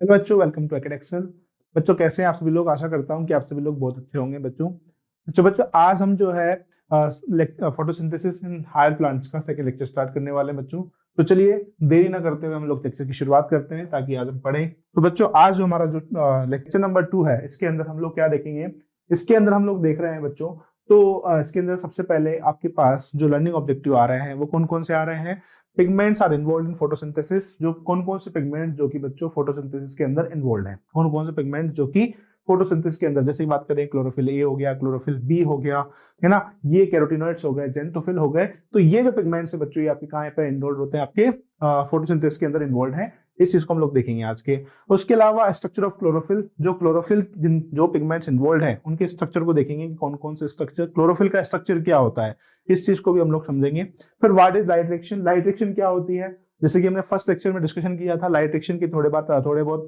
Hello बच्चों, welcome to एकेड Excel. बच्चों कैसे हैं आप सभी लोग। आशा करता हूं कि आप सभी लोग बहुत अच्छे होंगे। बच्चों आज हम जो है फोटोसिंथेसिस इन हायर प्लांट्स का सेकंड लेक्चर स्टार्ट करने वाले हैं बच्चों। तो चलिए देरी ना करते हुए हम लोग लेक्चर की शुरुआत करते हैं ताकि आज हम पढ़ें। तो बच्चों आज जो हमारा जो लेक्चर नंबर 2 है, इसके अंदर हम लोग क्या देखेंगे। इसके अंदर हम लोग देख रहे हैं बच्चों, तो इसके अंदर सबसे पहले आपके पास जो लर्निंग ऑब्जेक्टिव आ रहे हैं वो कौन कौन से आ रहे हैं। Pigments are involve in photosynthesis, जो कौन कौन से पिगमेंट्स जो कि बच्चों फोटोसिंथेसिस के अंदर इन्वॉल्व हैं, कौन कौन से पिगमेंट्स जो कि फोटोसिंथेसिस के अंदर, जैसे बात करें क्लोरोफिल ए हो गया, क्लोरोफिल बी हो गया, है ना, ये कैरोटिनॉइड्स हो गए, जेंथोफिल हो गए। तो ये जो पिगमेंट्स है बच्चों, ये आपके कहाँ पे इन्वॉल्व होते हैं, आपके फोटोसिंथेसिस के अंदर इन्वॉल्व है। इस चीज को हम लोग देखेंगे आज के। उसके अलावा स्ट्रक्चर ऑफ क्लोरोफिल, जो क्लोरोफिल जो पिगमेंट्स इन्वॉल्व है उनके स्ट्रक्चर को देखेंगे कि कौन कौन से स्ट्रक्चर, क्लोरोफिल का स्ट्रक्चर क्या होता है, इस चीज को भी हम लोग समझेंगे। फिर what is light reaction, light reaction क्या होती है, जैसे कि हमने फर्स्ट लेक्चर में डिस्कशन किया था लाइट रिएक्शन की थोड़े बहुत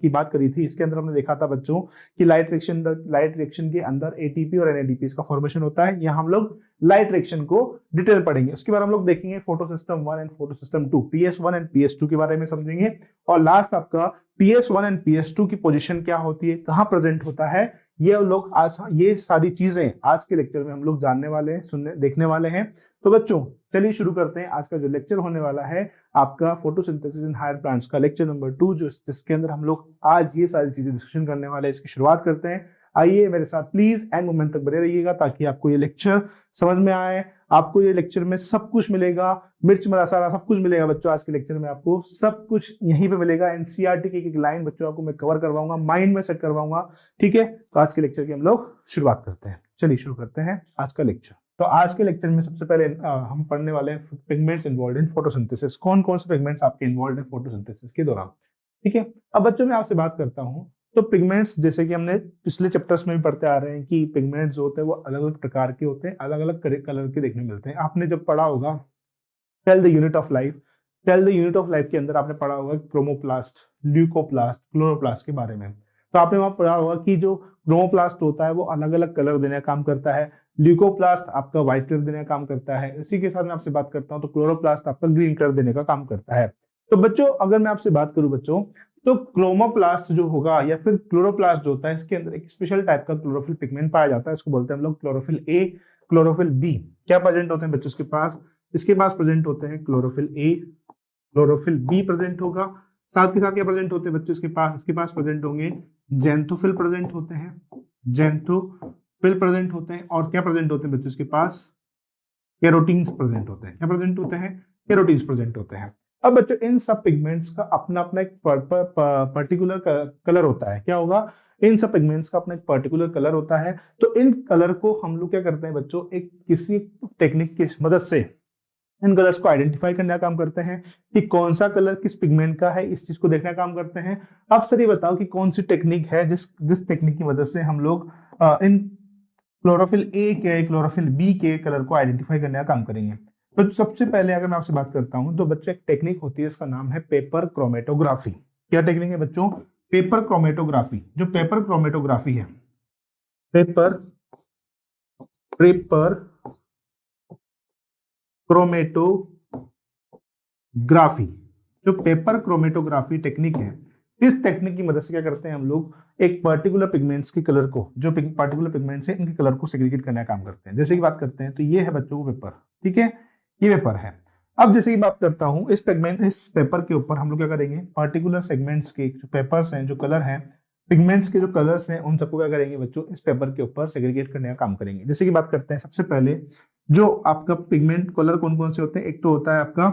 की बात करी थी। इसके अंदर हमने देखा था बच्चों कि लाइट रिएक्शन के अंदर एटीपी और एनएडीपी का फॉर्मेशन होता है। यहाँ हम लोग लाइट रिएक्शन को डिटेल पढ़ेंगे। उसके बाद हम लोग देखेंगे photo system 1 and photo system 2, PS1 and PS2 के बारे में समझेंगे। और लास्ट आपका PS1 एंड PS2 की पोजीशन क्या होती है, कहाँ प्रेजेंट होता है, ये लोग आज ये सारी चीजें आज के लेक्चर में हम लोग जानने वाले हैं, सुनने देखने वाले हैं। तो बच्चों चलिए शुरू करते हैं। आज का जो लेक्चर होने वाला है आपका फोटोसिंथेसिस इन हायर प्लांट्स का लेक्चर नंबर 2, जिसके अंदर हम लोग आज ये सारी चीजें डिस्कशन करने वाले हैं। इसकी शुरुआत करते हैं। आइए मेरे साथ प्लीज एंड मोमेंट तक बने रहिएगा ताकि आपको ये लेक्चर समझ में आए। आपको ये लेक्चर में सब कुछ मिलेगा, मिर्च मसाला सब कुछ मिलेगा बच्चों। आज के लेक्चर में आपको सब कुछ यहीं पे मिलेगा। एनसीईआरटी की एक लाइन बच्चों आपको मैं कवर करवाऊंगा, माइंड में सेट करवाऊंगा, ठीक है। तो आज के लेक्चर की हम लोग शुरुआत करते हैं। चलिए शुरू करते हैं आज का लेक्चर। तो आज के लेक्चर में सबसे पहले हम पढ़ने वाले हैं पिगमेंट्स इन्वॉल्व इन फोटोसिंथेसिस, कौन कौन से पिगमेंट्स आपके इन्वॉल्व है फोटोसिंथेसिस के दौरान, ठीक है। अब बच्चों मैं आपसे बात करता हूँ, तो पिगमेंट्स जैसे कि हमने पिछले चैप्टर्स में भी पढ़ते आ रहे हैं कि पिगमेंट्स जो होते हैं वो अलग अलग प्रकार के होते हैं, अलग अलग कलर के देखने मिलते हैं। आपने जब पढ़ा होगा cell the unit of life, cell the unit of life के अंदर आपने पढ़ा होगा क्रोमोप्लास्ट, ल्यूकोप्लास्ट, क्लोरोप्लास्ट के बारे में। तो आपने वहां पढ़ा होगा कि जो क्रोमोप्लास्ट होता है वो अलग अलग कलर देने का काम करता है, ल्यूकोप्लास्ट आपका व्हाइट कलर देने का काम करता है। इसी के साथ मैं आपसे बात करता हूँ तो क्लोरोप्लास्ट आपका ग्रीन कलर देने का काम करता है। तो बच्चों अगर मैं आपसे बात करूं बच्चों, तो क्रोमोप्लास्ट जो होगा या फिर क्लोरोप्लास्ट जो होता है, इसके अंदर एक स्पेशल टाइप का क्लोरोफिल पिगमेंट पाया जाता है। इसको बोलते हैं हम लोग क्लोरोफिल ए, क्लोरोफिल बी। क्या प्रेजेंट होते हैं बच्चों इसके पास, इसके पास प्रेजेंट होते हैं chlorophyll a, chlorophyll be present होगा। साथ के साथ क्या प्रेजेंट होते हैं बच्चों इसके पास प्रेजेंट होंगे जेंथोफिल प्रेजेंट होते हैं, जेंथोफिल प्रेजेंट होते हैं। और क्या प्रेजेंट होते हैं बच्चों इसके पास, कैरोटीन्स प्रेजेंट होते हैं। क्या प्रेजेंट होते हैं, कैरोटीन्स प्रेजेंट होते हैं। अब बच्चों इन सब पिगमेंट्स का अपना अपना एक पर्टिकुलर कलर होता है। क्या होगा, इन सब पिगमेंट्स का अपना एक पर्टिकुलर कलर होता है। तो इन कलर को हम लोग क्या करते हैं बच्चों, एक किसी टेक्निक की मदद से इन कलर्स को आइडेंटिफाई करने का काम करते हैं कि कौन सा कलर किस पिगमेंट का है, इस चीज को देखने का काम करते हैं। अब सर ये बताओ कि कौन सी टेक्निक है जिस टेक्निक की मदद से हम लोग इन क्लोरोफिल ए के, क्लोरोफिल बी के कलर को आइडेंटिफाई करने का काम करेंगे। तो सबसे पहले अगर मैं आपसे बात करता हूं तो बच्चों एक टेक्निक होती है, इसका नाम है पेपर क्रोमेटोग्राफी। क्या टेक्निक है बच्चों, पेपर क्रोमेटोग्राफी। जो पेपर क्रोमेटोग्राफी है, पेपर क्रोमेटोग्राफी, जो पेपर क्रोमेटोग्राफी टेक्निक है, इस टेक्निक की मदद से क्या करते हैं हम लोग, एक पर्टिकुलर पिगमेंट्स के कलर को, जो पर्टिकुलर पिगमेंट्स है इनके कलर को सेग्रीगेट करने का काम करते हैं। जैसे कि बात करते हैं तो ये है बच्चों को पेपर, ठीक है, ये पेपर है। अब जैसे कि बात करता हूं इस पेपर के ऊपर हम लोग क्या करेंगे, पर्टिकुलर सेगमेंट्स के जो पेपर्स हैं, जो कलर हैं, पिगमेंट्स के जो कलर्स हैं, उन सबको क्या करेंगे बच्चों, इस पेपर के ऊपर सेग्रीगेट करने का काम करेंगे। जैसे कि बात करते हैं सबसे पहले जो आपका पिगमेंट कलर कौन कौन से होते हैं, एक तो होता है आपका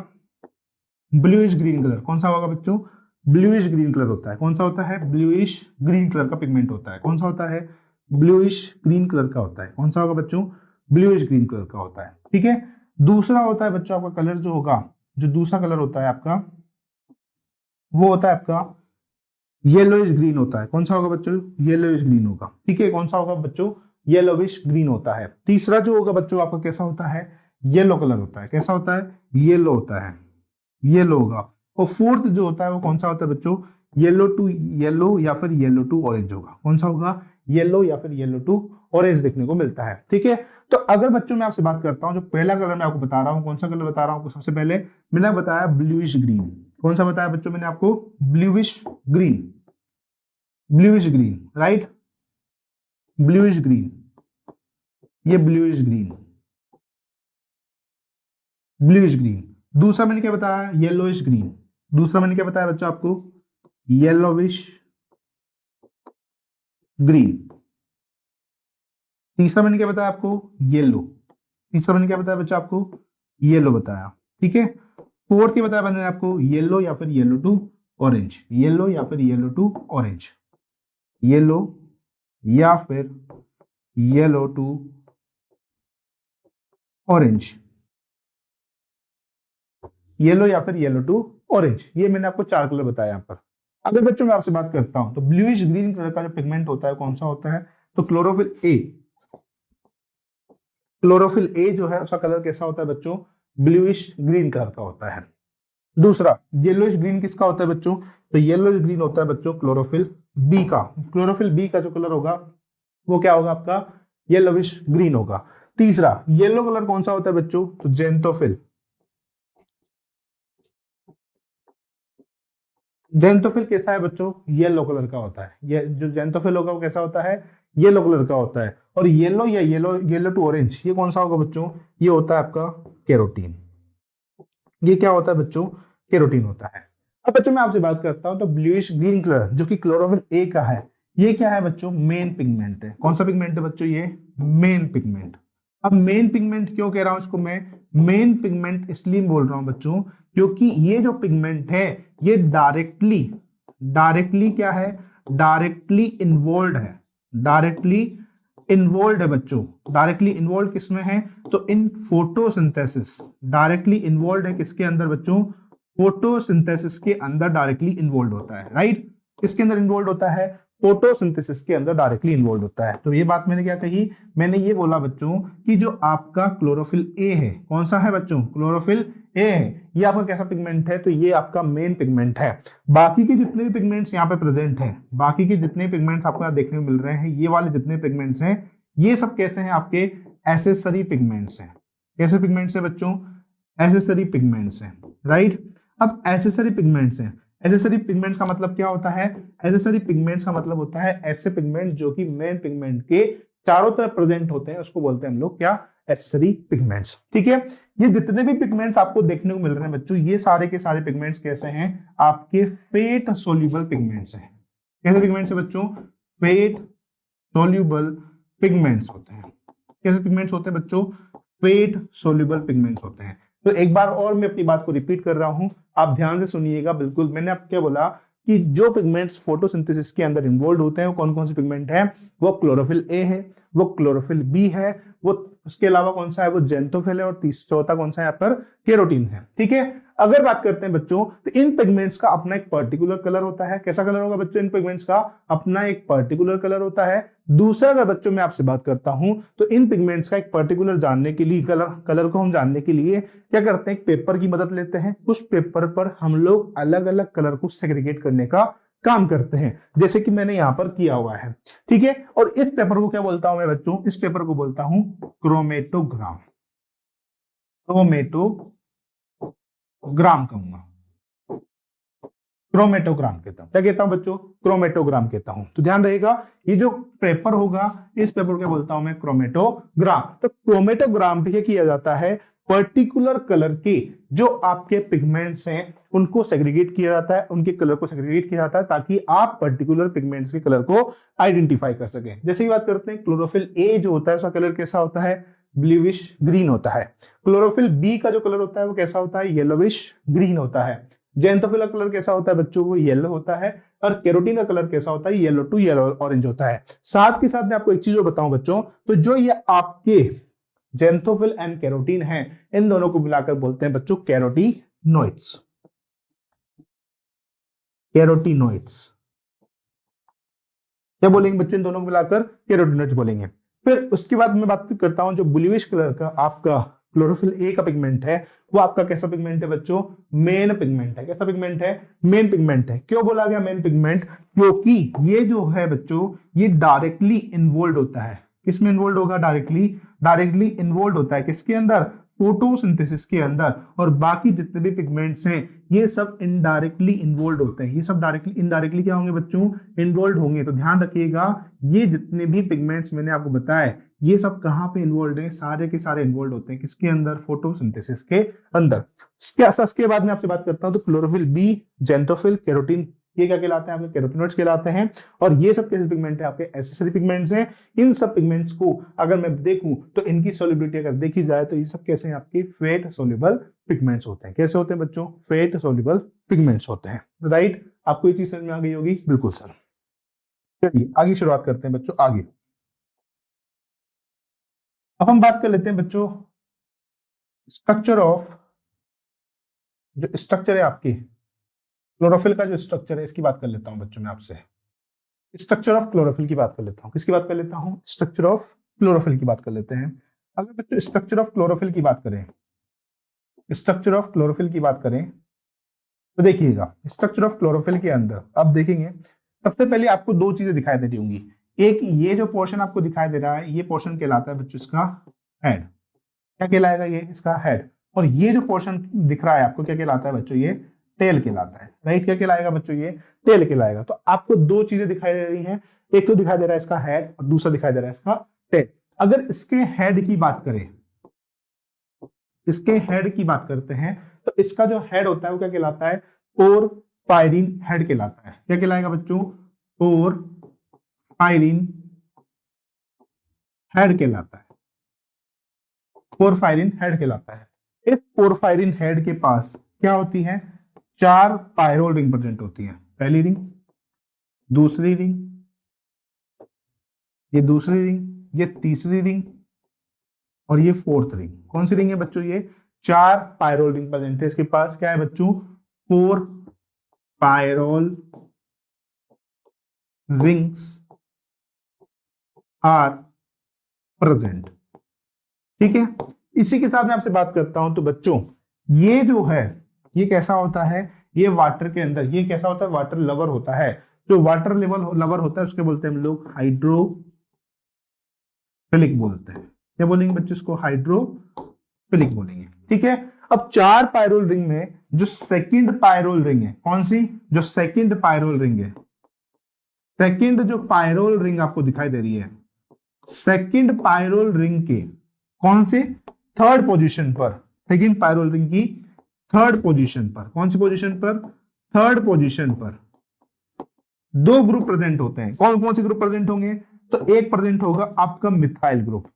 ब्लूइश ग्रीन कलर। कौन सा होगा बच्चों, ब्लूइश ग्रीन कलर होता है। कौन सा होता है, ब्लूइश ग्रीन कलर का पिगमेंट होता है। कौन सा होता है, ब्लूइश ग्रीन कलर का होता है। कौन सा होगा बच्चों, ब्लूइश ग्रीन कलर का होता है, ठीक है। दूसरा होता है बच्चों आपका कलर जो होगा, जो दूसरा कलर होता है आपका, वो होता है आपका येलोइश ग्रीन होता है। कौन सा होगा बच्चों, येलोइश ग्रीन होगा, ठीक है। कौन सा होगा बच्चों, येलोइश ग्रीन होता है। तीसरा जो होगा बच्चों आपका कैसा होता है, येलो कलर होता है। कैसा होता है, येलो होता है, येलो होगा। और फोर्थ जो होता है वो कौन सा होता है बच्चों, येलो टू येलो या फिर येलो टू ऑरेंज होगा। कौन सा होगा, येलो या फिर येलो टू ऑरेंज देखने को मिलता है, ठीक है। तो अगर बच्चों मैं आपसे बात करता हूं, जो पहला कलर मैं आपको बता रहा हूं, कौन सा कलर बता रहा हूं, सबसे पहले मैंने बताया ब्लूइश ग्रीन। कौन सा बताया बच्चों मैंने आपको, bluish green, bluish green, right, bluish green, ये ब्लूइश ग्रीन, ब्लूइश ग्रीन। दूसरा मैंने क्या बताया, येलोइश ग्रीन। दूसरा मैंने क्या बताया बच्चों आपको, येलोविश ग्रीन। तीसरा मैंने क्या बताया आपको, येलो। तीसरा मैंने क्या बताया बच्चों आपको, येलो बताया, ठीक है। फोर्थ ये बताया मैंने आपको, येलो या फिर येलो टू ऑरेंज, येलो या फिर येलो टू ऑरेंज, येलो या फिर येलो टू ऑरेंज, येलो या फिर येलो टू ऑरेंज। ये मैंने आपको 4 कलर बताया यहाँ पर। अगर बच्चों मैं आपसे बात करता हूं तो ब्लूइश ग्रीन कलर का जो पिगमेंट होता है कौन सा होता है, तो क्लोरोफिल ए। क्लोरोफिल ए जो है उसका कलर कैसा होता है बच्चों, ब्लूइश ग्रीन कलर का होता है। दूसरा येलोइश ग्रीन किसका होता है बच्चों, तो येलोइश ग्रीन होता है बच्चों क्लोरोफिल बी का। क्लोरोफिल बी का जो कलर होगा वो क्या होगा आपका, येलोइश ग्रीन होगा। तीसरा येलो कलर कौन सा होता है बच्चों, तो जेंथोफिल। जेंथोफिल कैसा है बच्चों, येलो कलर का होता है। ये जो जेंथोफिल होगा वो कैसा होता है, येलो कलर का होता है। और येलो या येलो येलो टू ऑरेंज ये कौन सा होगा बच्चों, ये होता है आपका कैरोटीन। ये क्या होता है बच्चों, कैरोटीन होता है। अब बच्चों मैं आपसे बात करता हूं तो ब्लूइश ग्रीन कलर जो कि क्लोरोफिल ए का है, ये क्या है बच्चों, मेन पिगमेंट है। कौन सा पिगमेंट है बच्चों, ये मेन पिगमेंट। अब मेन पिगमेंट क्यों कह रहा हूं इसको मैं, मेन पिगमेंट इसलिए बोल रहा हूं बच्चों क्योंकि ये जो पिगमेंट है ये डायरेक्टली डायरेक्टली क्या है, डायरेक्टली इन्वॉल्व है, डायरेक्टली इन्वॉल्व है बच्चों। डायरेक्टली इन्वॉल्व किसमें है, तो इन फोटोसिंथेसिस। डायरेक्टली इन्वॉल्व है किसके अंदर बच्चों, फोटोसिंथेसिस के अंदर डायरेक्टली इन्वॉल्व होता है, राइट। किसके अंदर इन्वॉल्व होता है, फोटोसिंथेसिस के अंदर डायरेक्टली इन्वॉल्व होता है। तो ये बात मैंने क्या कही, मैंने ये बोला बच्चों कि जो आपका क्लोरोफिल ए है, कौन सा है बच्चों, क्लोरोफिल ए है, ये आपका कैसा पिगमेंट है, तो ये आपका मेन पिगमेंट है। बाकी के जितने भी पिगमेंट्स यहाँ पे प्रेजेंट हैं, बाकी के जितने पिगमेंट्स आपको यहाँ देखने को मिल रहे हैं, ये वाले जितने पिगमेंट्स हैं ये सब कैसे हैं, आपके एसेसरी पिगमेंट्स हैं। कैसे पिगमेंट्स हैं बच्चों, एसेसरी पिगमेंट्स हैं, राइट। अब एसेसरी पिगमेंट्स हैं, एसेसरी पिगमेंट्स का मतलब क्या होता है, एसेसरी पिगमेंट्स का मतलब होता है ऐसे पिगमेंट जो कि मेन पिगमेंट के चारों तरफ प्रेजेंट होते हैं, उसको बोलते हैं हम लोग क्या, एसेसरी पिगमेंट्स, ठीक है। ये जितने भी पिगमेंट्स आपको देखने को मिल रहे हैं बच्चों, ये सारे के सारे पिगमेंट्स कैसे हैं, आपके फेट सोल्यूबल पिगमेंट्स हैं। कैसे पिगमेंट्स है बच्चों, फेट सोल्यूबल पिगमेंट्स होते हैं। कैसे पिगमेंट्स होते हैं बच्चों, फेट सोल्यूबल पिगमेंट्स होते हैं। तो एक बार और मैं अपनी बात को रिपीट कर रहा हूं, आप ध्यान से सुनिएगा बिल्कुल। मैंने आपको क्या बोला कि जो पिगमेंट्स फोटोसिंथेसिस के अंदर इन्वॉल्व होते हैं वो कौन कौन से पिगमेंट हैं, वो क्लोरोफिल ए है, वो क्लोरोफिल बी है, वो उसके अलावा कौन सा है, वो जेंथोफिल है, और चौथा कौन सा है यहाँ पर, कैरोटीन है, ठीक है। अगर बात करते हैं बच्चों तो इन पिगमेंट्स का अपना एक पर्टिकुलर कलर होता है। कैसा कलर होगा बच्चों, इन पिगमेंट्स का अपना एक पर्टिकुलर कलर होता है। दूसरा अगर बच्चों मैं आपसे बात करता हूं तो इन पिगमेंट्स का एक पर्टिकुलर जानने के लिए, कलर को हम जानने के लिए क्या करते हैं, एक पेपर की मदद लेते हैं। उस पेपर पर हम लोग अलग अलग कलर को सेग्रीगेट करने का काम करते हैं, जैसे कि मैंने यहां पर किया हुआ है, ठीक है। और इस पेपर को क्या बोलता हूं मैं बच्चों, इस पेपर को बोलता हूं क्रोमेटोग्राम। क्रोमेटोग्राम कहूंगा, क्रोमेटोग्राम कहता हूं। क्या कहता हूं बच्चों, क्रोमेटोग्राम कहता हूं। तो ध्यान रहेगा ये जो पेपर होगा, इस पेपर को क्या बोलता हूं मैं, क्रोमेटोग्राम। तो क्रोमेटोग्राम पे क्या किया जाता है, पर्टिकुलर कलर के जो आपके पिगमेंट्स हैं उनको सेग्रीगेट किया जाता है, उनके कलर को सेग्रीगेट किया जाता है ताकि आप पर्टिकुलर पिगमेंट्स के कलर को आइडेंटिफाई कर सकें। जैसे ही बात करते हैं क्लोरोफिल ए जो होता है उसका कलर कैसा होता है, ब्लूइश ग्रीन होता है। क्लोरोफिल बी का जो कलर होता है वो कैसा होता है, येलोविश ग्रीन होता है। जेंथोफिल का कलर कैसा होता है बच्चों, वो येलो होता है। और कैरोटीन का कलर कैसा होता है, येलो टू येलो ऑरेंज होता है। साथ के साथ मैं आपको एक चीज और बताऊं बच्चों, तो जो ये आपके जेंथोफिल एंड कैरोटीन है, इन दोनों को मिलाकर बोलते हैं बच्चों कैरोटीनोइड्स। कैरोटीनोइड्स क्या बोलेंगे बच्चों, इन दोनों को मिलाकर कैरोटीनोइड्स बोलेंगे। फिर उसके बाद मैं बात करता हूं जो ब्लूइश कलर का आपका क्लोरोफिल ए का पिगमेंट है, वो आपका कैसा पिगमेंट है बच्चों, मेन पिगमेंट है। कैसा पिगमेंट है, मेन पिगमेंट है। क्यों बोला गया मेन पिगमेंट, क्योंकि ये जो है बच्चों ये डायरेक्टली इन्वॉल्व होता है। किसमें इन्वॉल्व होगा, डायरेक्टली इन्वॉल्व होता है किसके अंदर, फोटोसिंथेसिस के अंदर, और बाकी जितने भी पिगमेंट्स हैं ये सब इनडायरेक्टली इन्वॉल्व होते हैं। ये सब डायरेक्टली इनडायरेक्टली क्या होंगे बच्चों, इन्वॉल्व होंगे। तो ध्यान रखिएगा, ये जितने भी पिगमेंट्स मैंने आपको बताए ये सब कहाँ पे इन्वॉल्व हैं, सारे के सारे इन्वॉल्व होते हैं किसके अंदर, फोटोसिंथेसिस के अंदर। इसके बाद में आपसे बात करता हूँ तो क्लोरोफिल बी, जेंथोफिल, केरोटीन, ये क्या कहलाते हैं आपके, कैरोटीनॉइड्स कहलाते हैं। और ये सब कैसे पिगमेंट है आपके, एसेसरी पिगमेंट्स हैं। इन सब पिगमेंट्स को अगर मैं देखूं तो इनकी सोल्युबिलिटी अगर देखी जाए तो ये सब कैसे हैं आपके, फेट सोल्यूबल पिगमेंट्स होते हैं। कैसे होते हैं बच्चों, फेट सोल्यूबल पिगमेंट्स होते हैं। राइट, आपको ये चीज समझ में आ गई होगी, बिल्कुल सर। चलिए आगे शुरुआत करते हैं बच्चों। आगे अब हम बात कर लेते हैं बच्चों स्ट्रक्चर ऑफ, जो स्ट्रक्चर है आपकी क्लोरोफिल का, जो स्ट्रक्चर है इसकी बात कर लेता हूं बच्चों मैं आपसे। स्ट्रक्चर ऑफ क्लोरोफिल की बात कर लेता हूं। किसकी बात कर लेता हूं, स्ट्रक्चर ऑफ क्लोरोफिल की बात कर लेते हैं। अगर बच्चों स्ट्रक्चर ऑफ क्लोरोफिल की बात करें, स्ट्रक्चर ऑफ क्लोरोफिल की बात करें तो देखिएगा, स्ट्रक्चर ऑफ क्लोरोफिल के अंदर आप देखेंगे सबसे पहले आपको दो चीजें दिखाई दे रही होंगी। एक ये जो पोर्शन आपको दिखाई दे रहा है, ये पोर्शन कहलाता है बच्चों इसका हेड। क्या कहलाएगा, ये इसका हेड। और ये जो पोर्शन दिख रहा है आपको क्या कहलाता है बच्चों, ये टेल कहलाता है। राइट, क्या कहलाएगा बच्चों, ये टेल कहलाएगा। तो आपको दो चीजें दिखाई दे रही हैं, एक तो दिखाई दे रहा है इसका हेड और दूसरा दिखाई दे रहा है इसका टेल। अगर इसके हेड की बात करें, इसके हेड की बात करते हैं तो इसका जो हेड होता है वो क्या कहलाता है, पोरफायरिन हेड कहलाता है। क्या कहलाएगा बच्चों, पोरफायरिन हेड कहलाता है। पोरफायरिन हेड कहलाता है। इस पोरफायरिन हेड के पास क्या होती है, 4 पायरोल रिंग प्रेजेंट होती है। पहली रिंग, दूसरी रिंग, ये दूसरी रिंग, ये तीसरी रिंग और ये फोर्थ रिंग। कौन सी रिंग है बच्चों, ये 4 पायरोल रिंग प्रेजेंट है इसके पास। क्या है बच्चों, 4 पायरोल रिंग्स आर प्रेजेंट। ठीक है, इसी के साथ मैं आपसे बात करता हूं तो बच्चों ये जो है ये कैसा होता है, ये वाटर के अंदर ये कैसा होता है, वाटर लवर होता है। जो वाटर लेवल लवर होता है उसके बोलते हैं हम लोग हाइड्रोफिलिक बोलते हैं। क्या बोलेंगे बच्चों, इसको हाइड्रोफिलिक बोलेंगे। ठीक है, अब 4 पायरोल रिंग में जो सेकंड पायरोल रिंग है, कौन सी, जो सेकंड पायरोल रिंग है, सेकंड जो पायरोल रिंग आपको दिखाई दे रही है, सेकंड पायरोल रिंग के कौन से, थर्ड पोजीशन पर, सेकंड पायरोल रिंग की थर्ड पोजीशन पर, कौन सी पोजीशन पर, थर्ड पोजीशन पर 2 ग्रुप प्रेजेंट होते हैं। कौन कौन से ग्रुप प्रेजेंट होंगे, तो एक प्रेजेंट होगा आपका मिथाइल ग्रुप,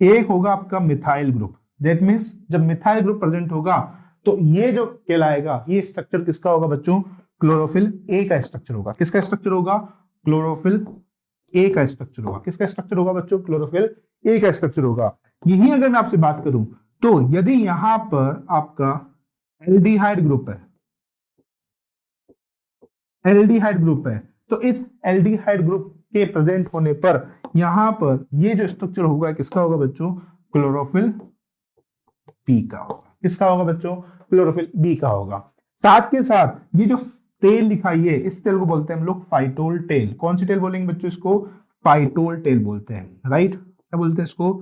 एक होगा आपका मिथाइल ग्रुप। दैट मींस जब मिथाइल ग्रुप प्रेजेंट होगा तो ये जो कहलाएगा, ये स्ट्रक्चर किसका होगा बच्चों, क्लोरोफिल ए का स्ट्रक्चर होगा। किसका स्ट्रक्चर होगा, क्लोरोफिल ए का स्ट्रक्चर होगा। किसका स्ट्रक्चर होगा बच्चों, क्लोरोफिल ए का स्ट्रक्चर होगा। यही अगर मैं आपसे बात करूं तो यदि यहां पर आपका एल्डिहाइड ग्रुप है, एल्डिहाइड ग्रुप है, तो इस एल्डिहाइड ग्रुप के प्रेजेंट होने पर यहां पर ये जो स्ट्रक्चर होगा किसका होगा बच्चों, क्लोरोफिल बी का होगा। किसका होगा बच्चों, क्लोरोफिल बी का होगा। साथ के साथ ये जो टेल दिखाई है, इस टेल को बोलते हैं हम लोग फाइटोल टेल। कौन सी टेल बोलेंगे बच्चों, इसको फाइटोल टेल बोलते हैं। राइट, क्या बोलते हैं इसको,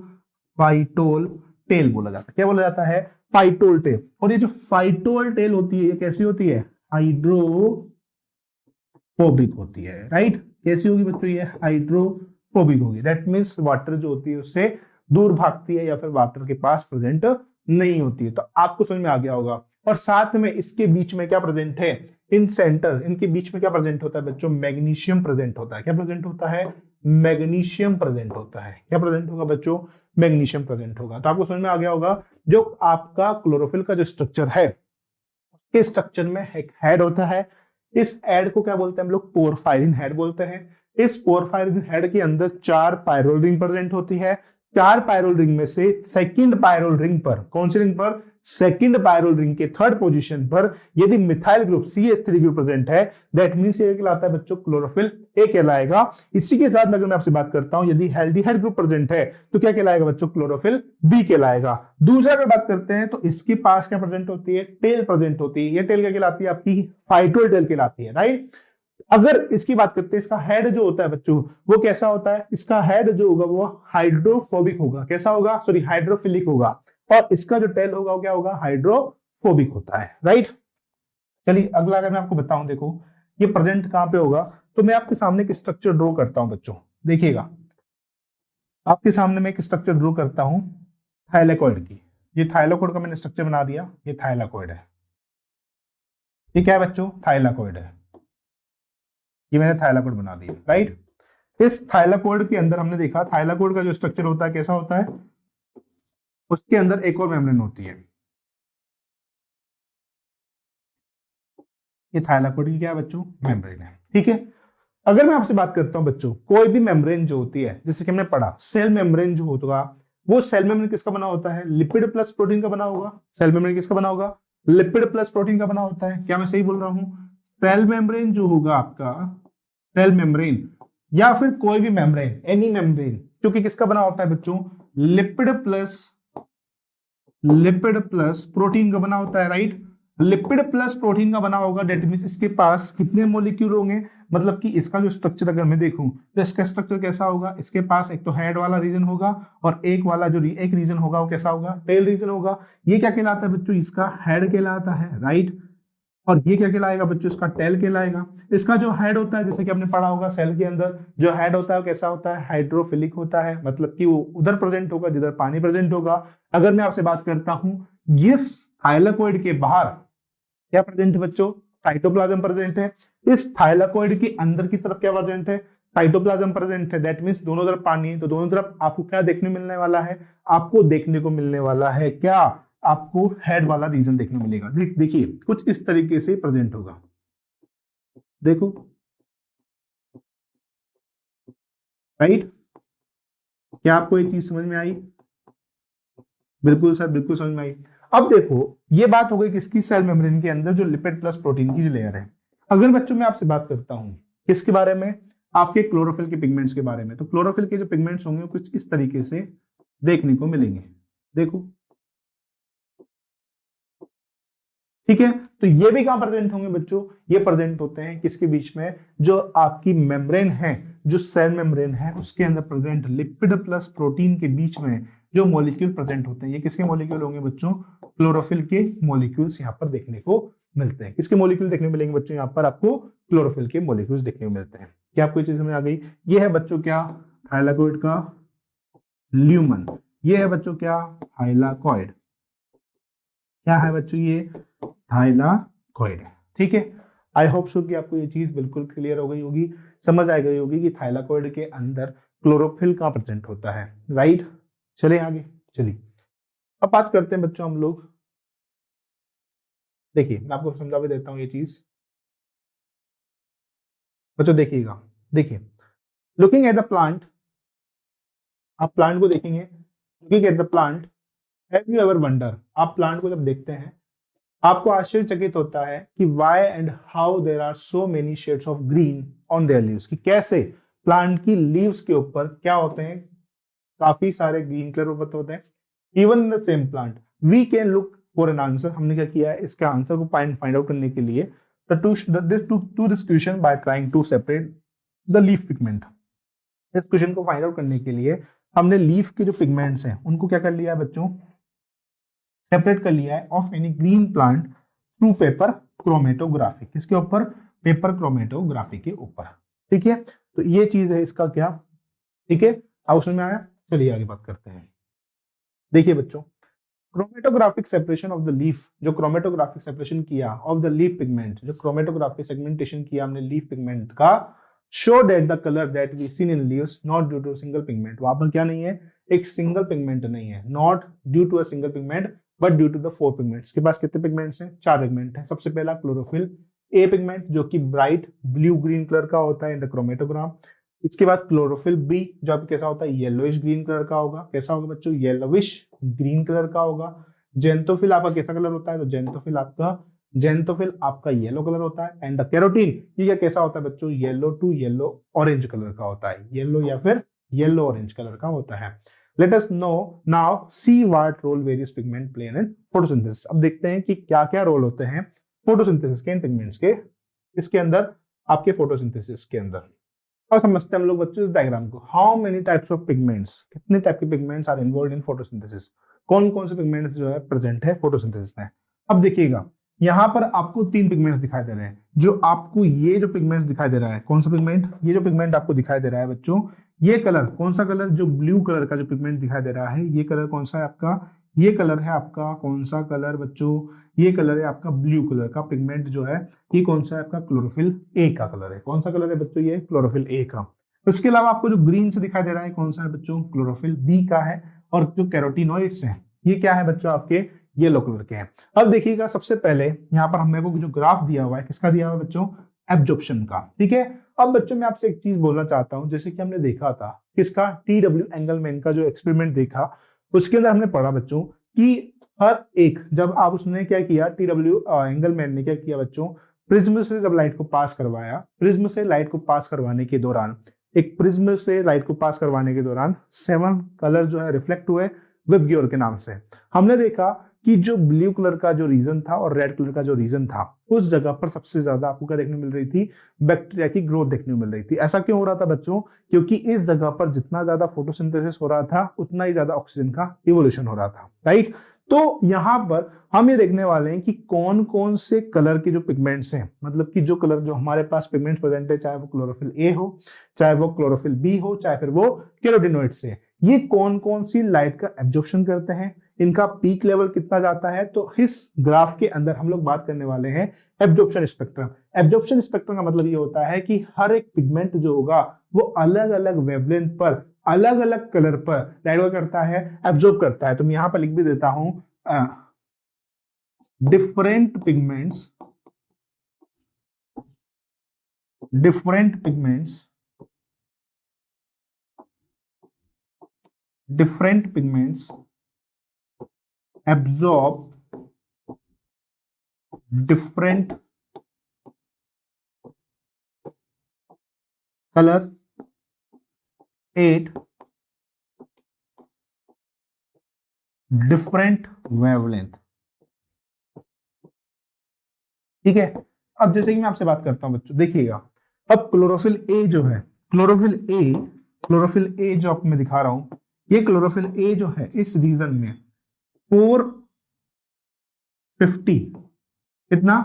फाइटोल टेल बोला जाता है। क्या बोला जाता है, फाइटोल टेल। और ये जो फाइटोल टेल होती है ये कैसी होती है, हाइड्रोफोबिक होती है। राइट, कैसी होगी बच्चों, ये हाइड्रोफोबिक होगी। दैट मींस वाटर जो होती है उससे दूर भागती है या फिर वाटर के पास प्रेजेंट नहीं होती है। तो आपको समझ में आ गया होगा। और साथ में इसके बीच में क्या प्रेजेंट है, इन सेंटर, इनके बीच में क्या प्रेजेंट होता है बच्चों, मैग्नीशियम प्रेजेंट होता है। क्या प्रेजेंट होता है, मैग्नीशियम प्रेजेंट होता है। क्या प्रेजेंट होगा बच्चों, मैग्नीशियम प्रेजेंट होगा। तो आपको समझ में आ गया होगा, जो आपका क्लोरोफिल का जो स्ट्रक्चर है, उसके स्ट्रक्चर में एक हेड होता है। इस हेड को क्या बोलते हैं हम लोग, पोरफायरिन हेड बोलते हैं। इस पोरफायरिन हेड के अंदर 4 पायरोल रिंग प्रेजेंट होती है। 4 पायरोल रिंग में से सेकंड पायरोल रिंग पर, कौन सी रिंग पर, सेकंड पायरोल रिंग के थर्ड पोजीशन पर यदि methyl group CH3 group present है, दैट मींस ये कहलाता है बच्चों क्लोरोफिल ए कहलाएगा। इसी के साथ अगर मैं आपसे बात करता हूं, यदि एल्डिहाइड ग्रुप प्रेजेंट है तो क्या कहलाएगा बच्चों, क्लोरोफिल बी कहलाएगा। दूसरा अगर बात करते हैं तो इसके पास क्या प्रेजेंट होती है, टेल प्रेजेंट होती है। ये टेल क्या कहलाती है आपकी, फाइटोल टेल कहलाती है। राइट, अगर इसकी बात करते हैं, इसका हेड जो होता है बच्चों वो कैसा होता है, इसका हेड जो होगा वो हाइड्रोफोबिक होगा, कैसा होगा, सॉरी हाइड्रोफिलिक होगा, और इसका जो टेल होगा वो क्या होगा, हाइड्रोफोबिक होता है, राइट। चलिए अगला अगर मैं आपको बताऊं, देखो ये प्रेजेंट कहां पे होगा, तो मैं आपके सामने एक स्ट्रक्चर ड्रॉ करता हूं बच्चों, देखिएगा आपके सामने मैं एक स्ट्रक्चर ड्रॉ करता हूं थाइलेकोइड की। ये थाइलेकोइड का मैंने स्ट्रक्चर बना दिया, ये थाइलेकोइड है, ये क्या है बच्चों, थाइलेकोइड है, ये मैंने थाइलेकोइड बना दिया, राइट। इस थाइलेकोइड के अंदर हमने देखा थाइलेकोइड का जो स्ट्रक्चर होता है कैसा होता है, उसके अंदर एक और मेम्ब्रेन होती है, ये थाइलेकोइड की क्या है बच्चों, मेम्ब्रेन है, ठीक है। अगर मैं आपसे बात करता हूं बच्चों, कोई भी मेम्ब्रेन जो होती है, जैसे कि हमने पढ़ा सेल मेम्ब्रेन जो होगा, वो सेल मेम्ब्रेन किसका बना होता है, लिपिड प्लस प्रोटीन का बना होगा। सेल मेम्ब्रेन किसका बना होगा, लिपिड प्लस प्रोटीन का बना होता है, क्या मैं सही बोल रहा हूं। सेल मेम्ब्रेन जो होगा आपका, सेल मेम्ब्रेन या फिर कोई भी मेम्ब्रेन, एनी मेम्ब्रेन, क्योंकि किसका बना होता है बच्चों, लिपिड प्लस प्रोटीन का बना होता है, राइट। लिपिड प्लस प्रोटीन का बना होगा, डेट मींस इसके पास कितने मॉलिक्यूल होंगे, मतलब कि इसका जो स्ट्रक्चर अगर मैं देखूं तो इसका स्ट्रक्चर कैसा होगा, इसके पास एक तो हेड वाला रीजन होगा और एक वाला जो एक रीजन होगा वो कैसा होगा, टेल रीजन होगा। ये क्या कहलाता है बच्चों, इसका हेड कहलाता है, राइट। और ये क्या कहलाएगा बच्चों, इसका टेल कहलाएगा। इसका जो हेड होता है, जैसे कि आपने पढ़ा होगा सेल के अंदर जो हेड होता है वो कैसा होता है, हाइड्रोफिलिक होता है, मतलब कि वो उधर प्रेजेंट होगा जिधर पानी प्रेजेंट होगा। अगर मैं आपसे बात करता हूं, इस थाइलेकोइड के बाहर क्या प्रेजेंट है बच्चों, साइटोप्लाज्म प्रेजेंट है। इस थाइलेकोइड के अंदर की तरफ क्या प्रेजेंट है, साइटोप्लाज्म प्रेजेंट है, दैट मींस दोनों तरफ पानी है, तो दोनों तरफ आपको क्या देखने मिलने वाला है, आपको देखने को मिलने वाला है क्या, आपको हेड वाला रीजन देखने मिलेगा। देखिए कुछ इस तरीके से प्रेजेंट होगा, देखो, राइट। क्या आपको ये चीज समझ में आई, बिल्कुल सर बिल्कुल समझ में आई। अब देखो ये बात हो गई किसकी, सेल मेम्ब्रेन के अंदर जो लिपिड प्लस प्रोटीन की लेयर है। अगर बच्चों मैं आपसे बात करता हूं किसके बारे में, आपके क्लोरोफिल के पिगमेंट्स के बारे में, तो क्लोरोफिल के जो पिगमेंट्स होंगे कुछ इस तरीके से देखने को मिलेंगे, देखो, ठीक है। तो ये भी कहां प्रेजेंट होंगे बच्चों, ये प्रेजेंट होते हैं किसके बीच में, जो आपकी मेम्ब्रेन है, जो सेल मेम्ब्रेन है उसके अंदर प्रेजेंट लिपिड प्लस प्रोटीन के बीच में जो मॉलिक्यूल प्रेजेंट होते हैं, ये किसके मॉलिक्यूल होंगे बच्चों, क्लोरोफिल के मॉलिक्यूल्स यहाँ पर देखने को मिलते हैं। किसके मॉलिक्यूल देखने को मिलेंगे बच्चों, यहाँ पर आपको क्लोरोफिल के मॉलिक्यूल्स देखने को मिलते हैं। क्या आपको ये चीज समझ आ गई, ये है बच्चों क्या, थाइलेकोइड का ल्यूमन, ये है बच्चों क्या, थाइलेकोइड, क्या है बच्चों ये, थाइलेकोइड, ठीक है। आई होप सो कि आपको ये चीज बिल्कुल क्लियर हो गई होगी, समझ आ गई होगी कि थाइलेकोइड के अंदर क्लोरोफिल कहाँ प्रेजेंट होता है, राइट। चले आगे, चलिए अब बात करते हैं बच्चों हम लोग, देखिए मैं आपको समझा भी देता हूँ ये चीज बच्चों, देखिएगा, देखिए लुकिंग एट द प्लांट, आप प्लांट को देखेंगे, looking at the plant, have you ever wonder, आप प्लांट को जब देखते हैं आपको आश्चर्यचकित होता है कि why and how there are so many shades of green on their leaves, कि कैसे प्लांट की लीव्स के ऊपर क्या होते हैं, काफी सारे ग्रीन कलर होते हैं। Even in the same plant we can look for an answer, हमने क्या किया है इसका आंसर को फाइंड आउट करने के लिए to this question by trying to separate the leaf pigment. इस क्वेश्चन को फाइंड आउट करने के लिए हमने लीफ के जो पिगमेंट्स हैं उनको क्या कर लिया है बच्चों, सेपरेट कर लिया है of any green plant through paper chromatography, किसके ऊपर, पेपर क्रोमेटोग्राफी के ऊपर, ठीक है। तो ये चीज है इसका क्या, ठीक है, अब समझ में आया। चलिए आगे बात करते हैं, देखिए बच्चों chromatographic separation of the leaf, जो क्रोमेटोग्राफिक सेपरेशन किया ऑफ द लीफ पिगमेंट, जो क्रोमेटोग्राफिक सेगमेंटेशन किया हमने लीफ पिगमेंट का, show that the colour that we seen in leaves not due to single pigment, वहां पर क्या नहीं है, एक सिंगल पिगमेंट नहीं है, not due to a single pigment but due to the 4 pigments. के पास कितने पिगमेंट्स हैं, 4 पिगमेंट हैं। सबसे पहला क्लोरोफिल ए पिगमेंट जो कि ब्राइट ब्लू ग्रीन कलर का होता है इन द क्रोमेटोग्राम। इसके बाद क्लोरोफिल बी जो आपको कैसा होता है, येलोइश ग्रीन कलर का होगा, कैसा होगा बच्चों, येलोविश ग्रीन कलर का होगा। जेंथोफिल आपका कैसा कलर होता है, तो जेंथोफिल आपका येलो कलर होता है। एंड द कैरोटीन ये कैसा होता है बच्चों, yellow to yellow orange colour का होता है, येलो या फिर येलो ऑरेंज कलर का होता है। Let us know now see what role various pigment play in photosynthesis. अब देखते हैं कि क्या क्या रोल होते हैं फोटोसिंथेसिस के इन पिगमेंट्स के, इसके अंदर आपके फोटोसिंथेसिस के अंदर। और समझते हैं हम लोग बच्चों इस डायग्राम को। How many types of pigments, कितने टाइप के pigments are involve in photosynthesis, कौन कौन से पिगमेंट्स जो है प्रेजेंट है फोटोसिंथेसिस में। अब देखिएगा यहाँ पर आपको 3 पिगमेंट्स दिखाई दे रहे हैं। जो आपको ये जो पिगमेंट्स दिखाई दे रहा है, कौन सा पिगमेंट, ये जो पिगमेंट आपको दिखाई दे रहा है बच्चों, ये कलर कौन सा कलर, जो ब्लू कलर का जो पिगमेंट दिखाई दे रहा है, ये कलर कौन सा है आपका, ये कलर है आपका कौन सा कलर बच्चों, ये कलर है आपका ब्लू कलर का पिगमेंट जो है, ये कौन सा है आपका क्लोरोफिल ए का कलर है। कौन सा कलर है बच्चों, ये क्लोरोफिल ए का। उसके अलावा आपको जो ग्रीन से दिखाई दे रहा है कौन सा है बच्चों, क्लोरोफिल बी का है। और जो कैरोटीनॉइड्स हैं ये क्या है बच्चों, आपके येलो कलर के हैं। अब देखिएगा सबसे पहले यहाँ पर हमें को जो ग्राफ दिया हुआ है, किसका दिया हुआ है बच्चों, एब्जॉर्प्शन का, ठीक है। अब बच्चों मैं आपसे एक चीज बोलना चाहता हूं, जैसे कि हमने देखा था किसका, TW एंगलमैन का जो एक्सपेरिमेंट देखा, उसके अंदर हमने पढ़ा बच्चों कि हर एक, जब आप उसने क्या किया, TW एंगलमैन ने क्या किया बच्चों, प्रिज्म से जब लाइट को पास करवाया, प्रिज्म से लाइट को पास करवाने के दौरान, एक प्रिज्म से लाइट को पास करवाने के दौरान 7 कलर जो है रिफ्लेक्ट हुए विबग्योर के नाम से। हमने देखा कि जो ब्लू कलर का जो रीजन था और रेड कलर का जो रीजन था, उस जगह पर सबसे ज्यादा आपको क्या देखने मिल रही थी, बैक्टीरिया की ग्रोथ देखने मिल रही थी। ऐसा क्यों हो रहा था बच्चों, क्योंकि इस जगह पर जितना ज्यादा फोटोसिंथेसिस हो रहा था उतना ही ज्यादा ऑक्सीजन का इवोल्यूशन हो रहा था, राइट। तो यहाँ पर हम ये देखने वाले हैं कि कौन कौन से कलर के जो पिगमेंट्स हैं, मतलब कि जो कलर जो हमारे पास पिगमेंट्स प्रेजेंट है, चाहे वो क्लोरोफिल ए हो, चाहे वो क्लोरोफिल बी हो, चाहे फिर वो कैरोटीनॉइड्स से, ये कौन कौन सी लाइट का एब्जॉर्प्शन करते हैं, इनका पीक लेवल कितना जाता है। तो इस ग्राफ के अंदर हम लोग बात करने वाले हैं एब्जॉर्प्शन स्पेक्ट्रम। एब्जॉर्प्शन स्पेक्ट्रम का मतलब ये होता है कि हर एक पिगमेंट जो होगा वो अलग अलग वेवलेंथ पर, अलग अलग कलर पर लाइट करता है, एब्जॉर्ब करता है। तो मैं यहां पर लिख भी देता हूं, different pigments, different pigments, different pigments absorb different color at different wavelength, ठीक है। अब जैसे कि मैं आपसे बात करता हूं बच्चों, देखिएगा अब क्लोरोफिल ए जो है, क्लोरोफिल ए, क्लोरोफिल ए जो आपको मैं दिखा रहा हूं, ये क्लोरोफिल ए जो है इस रीजन में 450, कितना,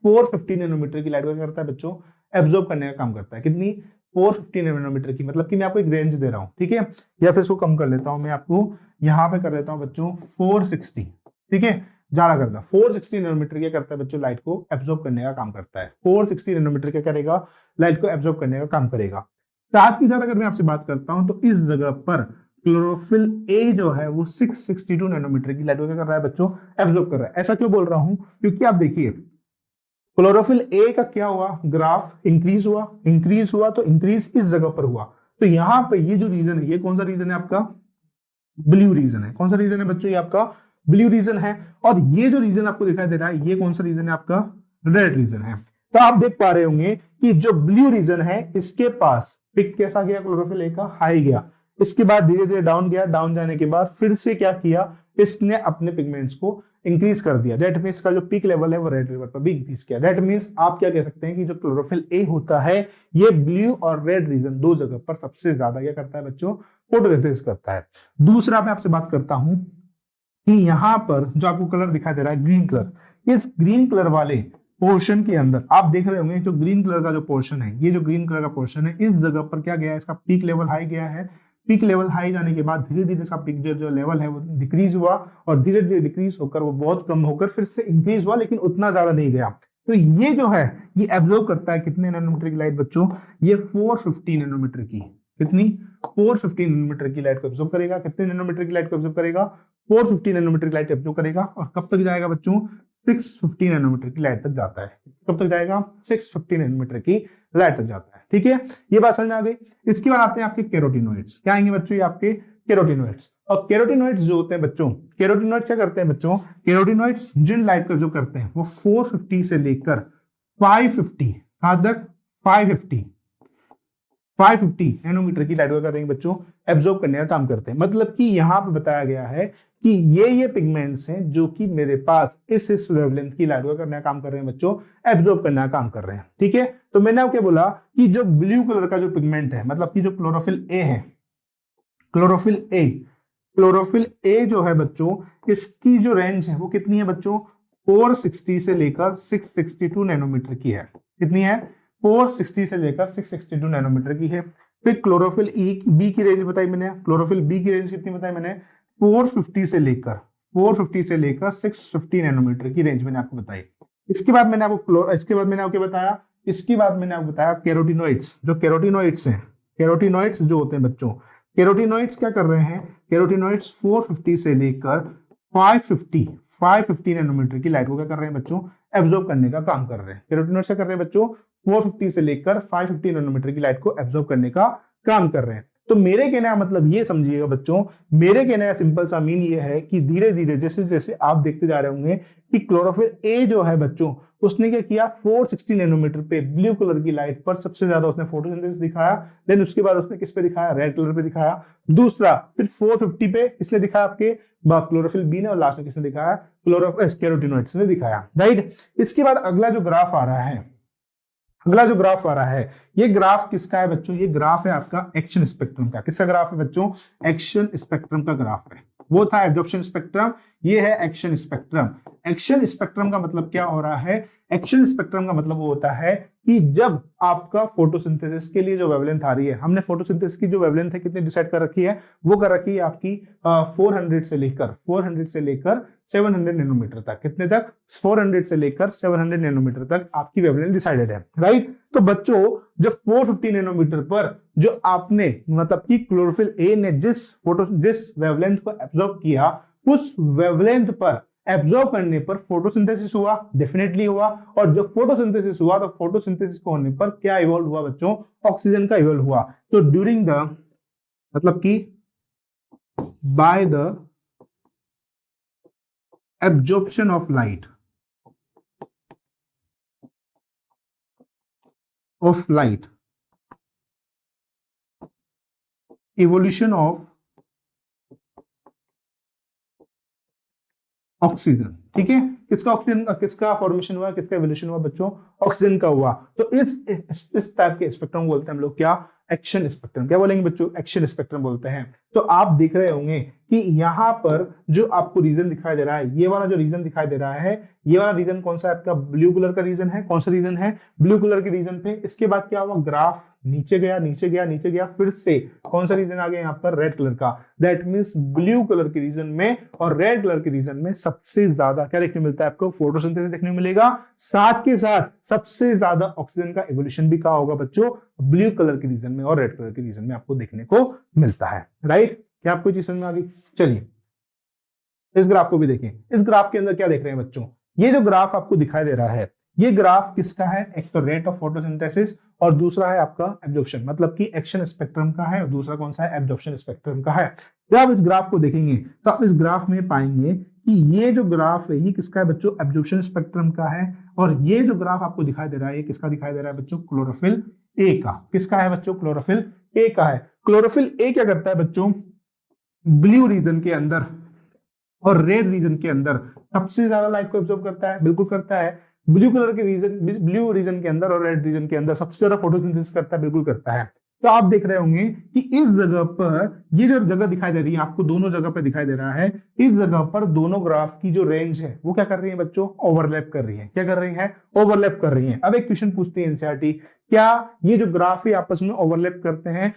450 नैनोमीटर की लाइट क्या करता है बच्चों, एब्जॉर्ब करने का काम करता है। कितनी, 450 नैनोमीटर की, मतलब कि मैं आपको एक रेंज दे रहा हूं, ठीक है। या फिर इसको कम कर लेता हूं, मैं आपको यहां पे कर देता हूं बच्चों 460, ठीक है, ज्यादा करता, 460 नैनोमीटर क्या करता है बच्चों, लाइट को एब्जॉर्ब करने का काम करता है। 460 नैनोमीटर क्या करेगा, लाइट को एब्जॉर्ब करने का काम करेगा। साथ ही साथ अगर मैं आपसे बात करता हूं तो इस जगह पर क्लोरोफिल ए जो है वो 662 नैनोमीटर की लाइट को क्या कर रहा है बच्चों, एब्जॉर्ब कर रहा है। ऐसा क्यों बोल रहा हूं, क्योंकि आप देखिए क्लोरोफिल ए का क्या हुआ, ग्राफ इंक्रीज हुआ, इंक्रीज हुआ तो इंक्रीज इस जगह पर हुआ। तो यहां पे ये जो रीजन है, ये कौन सा रीजन है आपका, ब्लू रीजन है। कौन सा रीजन है बच्चों, ये आपका ब्लू रीजन है। और ये जो रीजन आपको दिखाई दे रहा है, ये कौन सा रीजन है आपका, रेड रीजन है। तो आप देख पा रहे होंगे कि जो ब्लू रीजन है इसके पास पिक कैसा गया, क्लोरोफिल ए का हाई गया, इसके बाद धीरे धीरे डाउन गया, डाउन जाने के बाद फिर से क्या किया, इसने अपने पिगमेंट्स को इंक्रीज कर दिया। दैट मींस का जो पीक लेवल है वो रेड लेवल पर भी इंक्रीज किया। दैट मींस आप क्या कह सकते हैं कि जो क्लोरोफिल ए होता है ये ब्लू और रेड रीजन दो जगह पर सबसे ज्यादा क्या करता है बच्चों, फोटोसिंथेसिस करता है। दूसरा मैं आपसे बात करता हूं कि यहां पर जो आपको कलर दिखाई दे रहा है ग्रीन कलर, इस ग्रीन कलर वाले पोर्शन के अंदर आप देख रहे होंगे जो ग्रीन कलर का जो पोर्शन है, ये जो ग्रीन कलर का पोर्शन है इस जगह पर क्या गया है, इसका पीक लेवल हाई गया है। पीक लेवल हाई जाने के बाद धीरे धीरे इसका पीक जो लेवल है वो डिक्रीज हुआ और धीरे धीरे डिक्रीज होकर वो बहुत कम होकर फिर से इंक्रीज हुआ, लेकिन उतना ज्यादा नहीं गया। तो ये जो है ये एब्जॉर्ब करता है कितने नैनोमीटर की लाइट बच्चों, ये 450 नैनोमीटर की, कितनी, 450 नैनोमीटर की लाइट को एब्जॉर्ब करेगा। कितने नैनोमीटर की लाइट को एब्जॉर्ब करेगा, 450 नैनोमीटर की लाइट एब्जॉर्ब करेगा। और कब तक जाएगा बच्चों, 650 नैनोमीटर की लाइट तक जाता है। कब तक जाएगा, 650 नैनोमीटर की लाइट तक जाता है, ठीक है। ये बात समझ में आ गई। इसके बाद आते हैं आपके कैरोटीनॉइड्स। क्या आएंगे बच्चों, ये आपके कैरोटीनॉइड्स। और कैरोटीनॉइड्स जो होते हैं बच्चों, कैरोटीनॉइड्स क्या करते हैं बच्चों, कैरोटीनॉइड्स जिन लाइट को जो करते हैं वो 450 से लेकर 550, कहां तक, 550 नैनोमीटर की लाइट को कर देंगे बच्चों एब्जॉर्ब करने का काम करते हैं। मतलब कि यहाँ पे बताया गया है कि ये पिगमेंट्स हैं जो कि मेरे पास इस वेवलेंथ की लाइट को करने का काम कर रहे हैं बच्चों, एब्जॉर्ब करने का काम कर रहे हैं। ठीक है, तो मैंने आपको बोला कि जो ब्लू कलर का जो पिगमेंट है, मतलब कि जो क्लोरोफिल ए है, क्लोरोफिल ए जो है बच्चों, इसकी जो रेंज है वो कितनी है बच्चों, 460 से लेकर 662 नैनोमीटर की है। कितनी है, 460 से लेकर 662 नैनोमीटर की है। फिर क्लोरोफिल बी की रेंज बताई मैंने, क्लोरोफिल बी की रेंज कितनी बताई मैंने, 450 से लेकर 650 नैनोमीटर की रेंज मैंने आपको बताई। इसके बाद मैंने आपको बताया कैरोटिनॉइड्स। जो कैरोटिनॉइड्स हैं, कैरोटिनॉइड्स जो होते हैं बच्चों, कैरोटिनॉइड्स क्या कर रहे हैं, कैरोटिनॉइड्स 450 से लेकर 550 नैनोमीटर की लाइट को क्या कर रहे हैं बच्चों, एब्जॉर्ब करने का काम कर रहे हैं। कैरोटिनॉइड्स क्या कर रहे हैं बच्चों, 450 से लेकर 550 नैनोमीटर की लाइट को एब्जॉर्ब करने का काम कर रहे हैं। तो मेरे कहने का मतलब ये समझिएगा बच्चों, मेरे कहने का सिंपल सा मीन ये है कि धीरे धीरे जैसे जैसे आप देखते जा रहे होंगे कि क्लोरोफिल ए जो है बच्चों, उसने क्या किया, 460 नैनोमीटर पे ब्लू कलर की लाइट पर सबसे ज्यादा उसने फोटोसिंथेसिस दिखाया। देन उसके बाद उसने किस पे दिखाया, रेड कलर पे दिखाया। दूसरा फिर 450 पे इसने दिखाया आपके क्लोरोफिल बी ने, और लास्ट में किसने दिखाया, कैरोटिनॉइड्स ने दिखाया। राइट, इसके बाद अगला जो ग्राफ आ रहा है, ये ग्राफ किसका है बच्चों, ये ग्राफ है आपका एक्शन स्पेक्ट्रम का। किसका ग्राफ है बच्चों, एक्शन स्पेक्ट्रम का ग्राफ है। वो था एब्जॉर्प्शन स्पेक्ट्रम, ये है एक्शन स्पेक्ट्रम। एक्शन स्पेक्ट्रम का मतलब क्या हो रहा है, एक्शन स्पेक्ट्रम का मतलब वो होता है कि जब आपका फोटोसिंथेसिस के लिए जो वेवलेंथ आ रही है, हमने फोटोसिंथेसिस की जो वेवलेंथ है कितनी डिसाइड कर रखी है, वो कर रखी है आपकी 400 से लेकर 700 नैनोमीटर तक। कितने तक, 400 से लेकर 700 नैनोमीटर तक आपकी वेवलेंथ डिसाइडेड है। राइट, तो बच्चों जब 450 नैनोमीटर पर जो आपने, मतलब कि क्लोरोफिल ए ने जिस वेवलेंथ को एब्जॉर्ब किया, उस वेवलेंथ पर एब्जॉर्ब करने पर फोटोसिंथेसिस हुआ, डेफिनेटली हुआ। और जब फोटोसिंथेसिस हुआ तो फोटोसिंथेसिस को होने पर क्या इवॉल्व हुआ बच्चों, ऑक्सीजन का इवॉल्व हुआ। तो ड्यूरिंग द, मतलब कि by the absorption of light, evolution of oxygen. ठीक है, किसका ऑक्सीजन, किसका फॉर्मेशन हुआ, किसका एवोल्यूशन हुआ बच्चों, ऑक्सीजन का हुआ। तो इस टाइप के स्पेक्ट्रम बोलते हैं हम लोग क्या, एक्शन स्पेक्ट्रम। क्या बोलेंगे बच्चों, एक्शन स्पेक्ट्रम बोलते हैं। तो आप देख रहे होंगे कि यहाँ पर जो आपको रीजन दिखाई दे रहा है, ये वाला जो रीजन दिखाई दे रहा है, ये वाला रीजन कौन सा है आपका, ब्लू कलर का रीजन है। कौन सा रीजन है, ब्लू कलर के रीजन पे। इसके बाद क्या हुआ, ग्राफ नीचे गया, फिर से कौन सा रीजन आ गया यहाँ पर, रेड कलर का। दैट मींस ब्लू कलर के रीजन में और रेड कलर के रीजन में सबसे ज्यादा क्या देखने मिलता है आपको, फोटोसिंथेसिस देखने को मिलेगा। साथ के साथ सबसे ज्यादा ऑक्सीजन का एवोल्यूशन भी कहा होगा बच्चों, ब्लू कलर के रीजन में और रेड कलर के रीजन में आपको देखने को मिलता है। राइट, क्या आपको चीज समझ में आ गई। चलिए इस ग्राफ को भी देखें। इस ग्राफ के अंदर क्या देख रहे हैं बच्चों, ये जो ग्राफ आपको दिखाई दे रहा है, ये ग्राफ किसका है, एक तो रेट ऑफ फोटोसिंथेसिस और दूसरा है आपका एब्जॉर्प्शन, मतलब कि एक्शन स्पेक्ट्रम का है, और दूसरा कौन सा है, एब्जॉर्प्शन स्पेक्ट्रम का है। जब आप इस ग्राफ को देखेंगे तो आप इस ग्राफ में पाएंगे कि ये जो ग्राफ है ये किसका है बच्चों, एब्जॉर्प्शन स्पेक्ट्रम का है। और ये जो ग्राफ आपको दिखाई दे रहा है, ये किसका दिखाई दे रहा है बच्चों, क्लोरोफिल ए का। किसका है बच्चों, क्लोरोफिल ए का है। क्लोरोफिल ए क्या करता है बच्चों, ब्लू रीजन के अंदर और रेड रीजन के अंदर सबसे ज्यादा लाइट को एब्जॉर्ब करता है, बिल्कुल करता है। ब्लू कलर के रीजन, ब्लू रीजन के अंदर और रेड रीजन के अंदर सबसे ज्यादा फोटोसिंथेसिस करता है, बिल्कुल करता है। तो आप देख रहे होंगे कि इस जगह पर, ये जो जगह दिखाई दे रही है आपको, दोनों जगह पर दिखाई दे रहा है, इस जगह पर दोनों ग्राफ की जो रेंज है वो क्या कर रही है बच्चों, ओवरलैप कर रही है। क्या कर रही है, ओवरलैप कर रही है। अब एक क्वेश्चन पूछती है एनसीईआरटी, क्या ये जो ग्राफ है आपस में ओवरलैप करते हैं,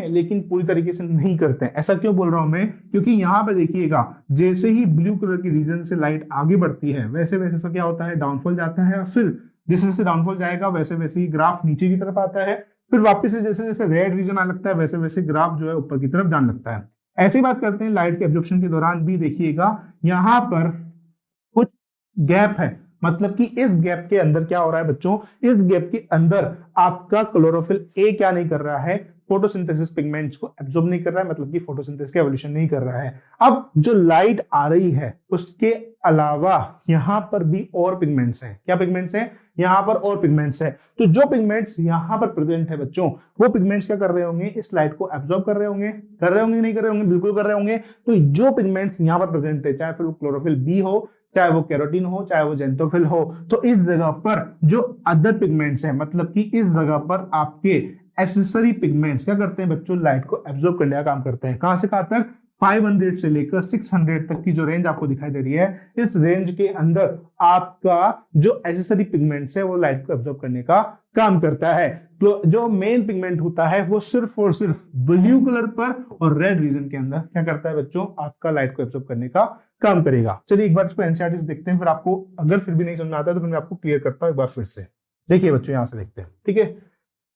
लेकिन पूरी तरीके से नहीं करते हैं। ऐसा क्यों बोल रहा हूं मैं, क्योंकि यहाँ पे देखिएगा, जैसे ही ब्लू कलर की रीजन से लाइट आगे बढ़ती है, वैसे वैसे क्या होता है, डाउनफॉल जाता है, और फिर जैसे जैसे डाउनफॉल जाएगा वैसे वैसे ही ग्राफ नीचे की तरफ आता है। फिर वापस से जैसे जैसे रेड रीजन आने लगता है, वैसे वैसे ग्राफ जो है ऊपर की तरफ जाने लगता है। ऐसी बात करते हैं लाइट के एब्जॉर्प्शन के दौरान भी। देखिएगा यहाँ पर कुछ गैप है, मतलब कि इस गैप के अंदर क्या हो रहा है बच्चों, इस गैप के अंदर आपका क्लोरोफिल ए क्या नहीं कर रहा है, फोटोसिंथेसिस पिगमेंट्स को एब्जॉर्ब नहीं कर रहा है, मतलब कि फोटोसिंथेसिस का एवोल्यूशन नहीं कर रहा है। अब जो लाइट आ रही है उसके अलावा यहाँ पर भी और पिगमेंट्स हैं। क्या पिगमेंट्स हैं? यहाँ पर और पिगमेंट्स है। तो जो पिगमेंट्स यहाँ पर प्रेजेंट है बच्चों, वो पिगमेंट्स क्या कर रहे होंगे? इस लाइट को एब्जॉर्ब कर रहे होंगे। कर रहे होंगे नहीं कर रहे होंगे? बिल्कुल कर रहे होंगे। तो जो पिगमेंट्स यहाँ पर प्रेजेंट है, चाहे फिर वो क्लोरोफिल बी हो, चाहे वो कैरोटीन हो, चाहे वो जेंटोफिल हो, तो इस जगह पर जो अदर पिगमेंट्स है, मतलब कि इस जगह पर आपके एसेसरी पिगमेंट्स क्या करते हैं बच्चों? लाइट को एब्जॉर्ब करने का काम करते हैं। कहां से कहां तक? 500 से लेकर 600 तक की जो रेंज आपको दिखाई दे रही है, इस रेंज के अंदर आपका जो एसेसरी पिगमेंट्स है वो लाइट को एब्जॉर्ब करने का काम करता है। तो जो मेन पिगमेंट होता है वो सिर्फ और सिर्फ ब्लू कलर पर और रेड रीजन के अंदर क्या करता है बच्चों? आपका लाइट को एब्जॉर्ब करने का काम करेगा। चलिए एक बार इसको एनसीईआरटी से देखते हैं, फिर आपको अगर फिर भी नहीं समझ आता है तो फिर मैं आपको क्लियर करता हूं एक बार फिर से। देखिए बच्चों यहां से देखते हैं, ठीक है।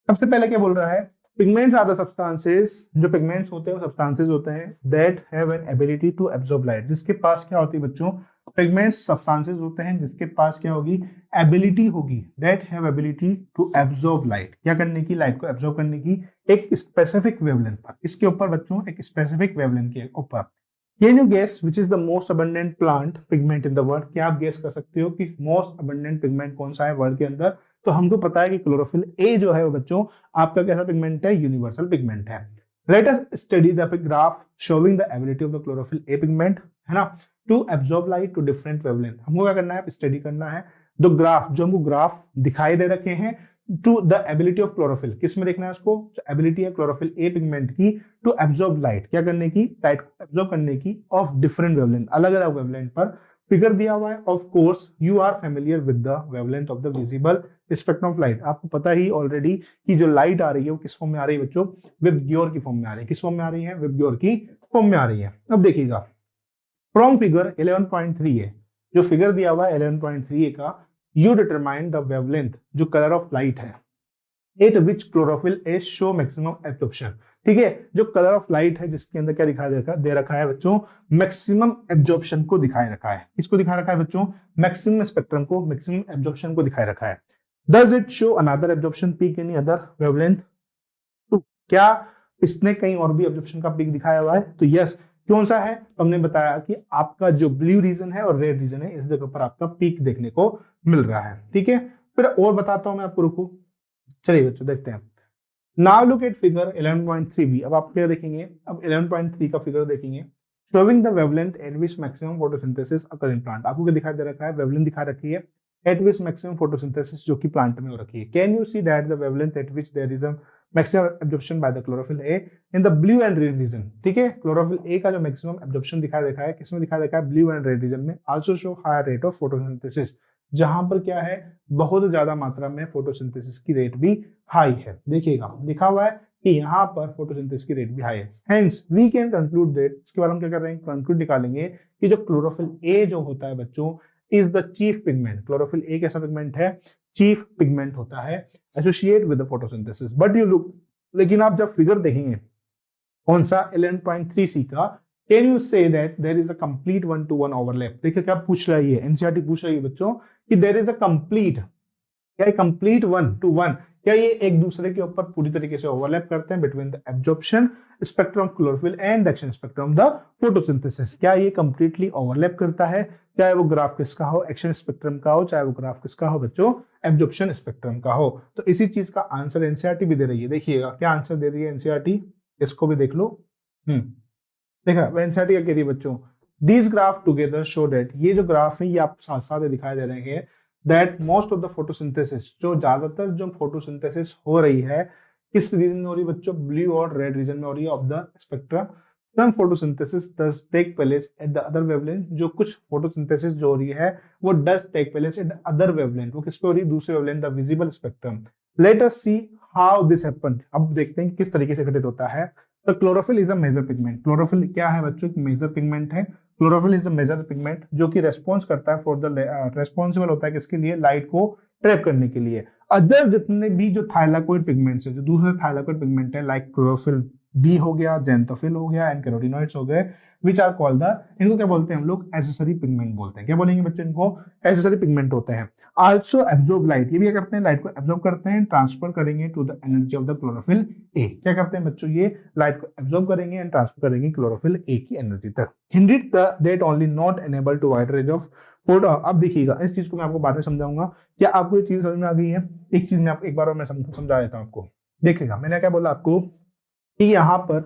सबसे पहले क्या बोल रहा है? पिगमेंट्स आर द सब्सटेंसेस, जो पिगमेंट्स होते हैं वो सब्सटेंसेस होते हैं that have an ability to absorb light. जिसके पास क्या होती है बच्चों? पिगमेंट्स सब्सटेंसेस होते हैं जिसके पास क्या होगी? एबिलिटी होगी, that have ability to absorb light. क्या करने की? लाइट को एब्जॉर्ब करने की एक स्पेसिफिक वेवलेंथ पर। इसके ऊपर बच्चों एक स्पेसिफिक वेवलेंथ के ऊपर। Can you guess which is the most abundant plant pigment in the world? क्या आप गेस कर सकते हो कि मोस्ट अबंडेंट पिगमेंट कौन सा है वर्ल्ड के अंदर? तो हमको पता है कि क्लोरोफिल ए जो है वो बच्चों आपका कैसा पिगमेंट है? यूनिवर्सल पिगमेंट है। Let us study the graph showing the ability of the chlorophyll a pigment, है ना, to absorb light to different wavelength. हमको क्या करना है? स्टडी करना है द ग्राफ, जो हमको ग्राफ दिखाई दे रखे हैं, to the ability of chlorophyll. किस में देखना है उसको? जो एबिलिटी है क्लोरोफिल ए पिगमेंट की टू एब्जॉर्ब लाइट, क्या करने की? लाइट को एब्जॉर्ब करने की ऑफ डिफरेंट वेवलेंथ, अलग अलग वेवलेंथ पर। फिगर दिया हुआ है। Of course you are familiar with the wavelength of the visible spectrum of light. आपको पता ही ऑलरेडी कि जो लाइट आ रही है वो किस फॉर्म में आ रही है बच्चों? विबग्योर की फॉर्म में आ रही है। किस फॉर्म में आ रही है? विबग्योर की फॉर्म में आ रही है। अब देखिएगा फ्रॉम फिगर 11.3 है, जो फिगर दिया हुआ है 11.3 का, यू डिटरमाइन द वेवलेंथ, जो कलर ऑफ लाइट है, eight which chlorophyll A show maximum absorption. ठीक है, जो कलर ऑफ लाइट है जिसके अंदर क्या दिखाई दे रखा है बच्चों? मैक्सिमम एब्जॉर्प्शन को दिखाई रखा है। किसको दिखा रखा है बच्चों? मैक्सिमम स्पेक्ट्रम को, मैक्सिमम एब्जॉर्प्शन को दिखाई रखा है। Does it show another absorption peak in other wavelength? तो क्या इसने कहीं और भी एब्जॉर्प्शन का पीक दिखाया हुआ है? तो यस। कौन सा है? तो हमने बताया कि आपका जो ब्लू रीजन है और रेड रीजन है, इस जगह पर आपका पीक देखने को मिल रहा है। ठीक है, फिर और बताता हूं मैं आपको, रुको। चलिए बच्चों देखते हैं। Now look at figure 11.3b। अब आप क्या देखेंगे? अब 11.3 का फिगर देखेंगे, showing the wavelength at which maximum photosynthesis occur in plant. आपको क्या दिखाई दे रखा है? वेवलेंथ दिखा रखी है एट विच मैक्सिमम फोटोसिंथेसिस, जो कि प्लांट में हो रखी है। Can you see that the wavelength at which there is a maximum absorption by the chlorophyll a in the blue and red region. ठीक है, क्लोरोफिल ए का जो मैक्सिमम एब्जॉर्प्शन दिखाई देखा है, किसमें दिखाई देखा है? ब्लू एंड रेड रीजन में। Also show higher rate of photosynthesis, जहां पर क्या है? बहुत ज्यादा मात्रा में फोटोसिंथेसिस की रेट भी हाई है। देखिएगा लिखा हुआ है कि यहाँ पर फोटोसिंथेसिस की रेट भी हाई है। Hence we can conclude that, इसके बाद हम क्या कर रहे हैं? कंक्लूड निकालेंगे कि जो क्लोरोफिल ए जो होता है बच्चों, is the chief pigment. Chlorophyll a कैसा पिगमेंट है? चीफ पिगमेंट होता है associate with the photosynthesis. But you look, लेकिन आप जब फिगर देखेंगे कौन सा? 11.3c का, can you say that there is a complete 1-to-1 overlap. देखिए क्या पूछ रही है एनसीईआरटी, पूछ रही है बच्चों कि देयर इज अ कंप्लीट, क्या कंप्लीट 1-to-1, क्या ये एक दूसरे के ऊपर पूरी तरीके से ओवरलैप करते हैं between the absorption spectrum of chlorophyll and the action spectrum the photosynthesis? क्या ये कंप्लीटली ओवरलैप करता है? चाहे वो ग्राफ किसका हो? एक्शन स्पेक्ट्रम का हो, चाहे वो ग्राफ किसका हो बच्चों? एब्जॉर्प्शन स्पेक्ट्रम का हो। तो इसी चीज का आंसर एनसीईआरटी भी दे रही है। देखिएगा क्या आंसर दे रही है एनसीईआरटी, इसको भी देख लो। देखा एनसीईआरटी क्या कह रही है बच्चों? These graph together show that, ये जो ग्राफ है ये आप साथ साथ दिखाई दे रहे हैं, that most of the photosynthesis, जो ज्यादातर जो फोटोसिंथेसिस हो रही है किस रीजन में हो रही है बच्चों? ब्लू और रेड रीजन में हो रही है of the spectrum. Some photosynthesis does take place at the other wavelength, जो कुछ फोटोसिंथेसिस जो हो रही है वो does take place at other wavelength. वो किस पे हो रही है? दूसरे wavelength, the visible spectrum. Let us see how this happened. अब देखते हैं किस तरीके से घटित होता है। तो chlorophyll is a major pigment. Chlorophyll क्या है बच्चों? एक मेजर पिगमेंट है। Chlorophyll is the major pigment जो कि रेस्पॉन्स करता है फॉर द रेस्पॉन्सिबल होता है किसके लिए? लाइट को ट्रैप करने के लिए। अदर जितने भी जो थाइलाकोइड पिगमेंट्स है, जो दूसरे थाइलाकोइड पिगमेंट है लाइक क्लोरोफिल बी हो गया, ज़ैंथोफिल हो गया एंड कैरोटिनॉइड्स हो गए, विच आर कॉल्ड द, इनको क्या बोलते हैं हम लोग, एक्सेसरी पिगमेंट बोलते हैं। क्या बोलेंगे बच्चों, इनको एक्सेसरी पिगमेंट होते हैं। आल्सो एब्जॉर्ब लाइट, ये भी क्या करते हैं, लाइट को एब्जॉर्ब करते हैं, ट्रांसफर करेंगे to the energy of the chlorophyll a. क्या करते हैं बच्चों, ये लाइट को एब्जॉर्ब करेंगे एंड ट्रांसफर करेंगे क्लोरोफिल ए की एनर्जी तक। Hinted that only not enable to wide range of photo. अब देखिएगा, इस चीज को मैं आपको बाद में समझाऊंगा। क्या आपको ये चीज समझ में आ गई है? एक चीज मैं आपको एक बार और मैं समझा देता हूं आपको। देखिएगा, मैंने क्या बोला आपको कि यहाँ पर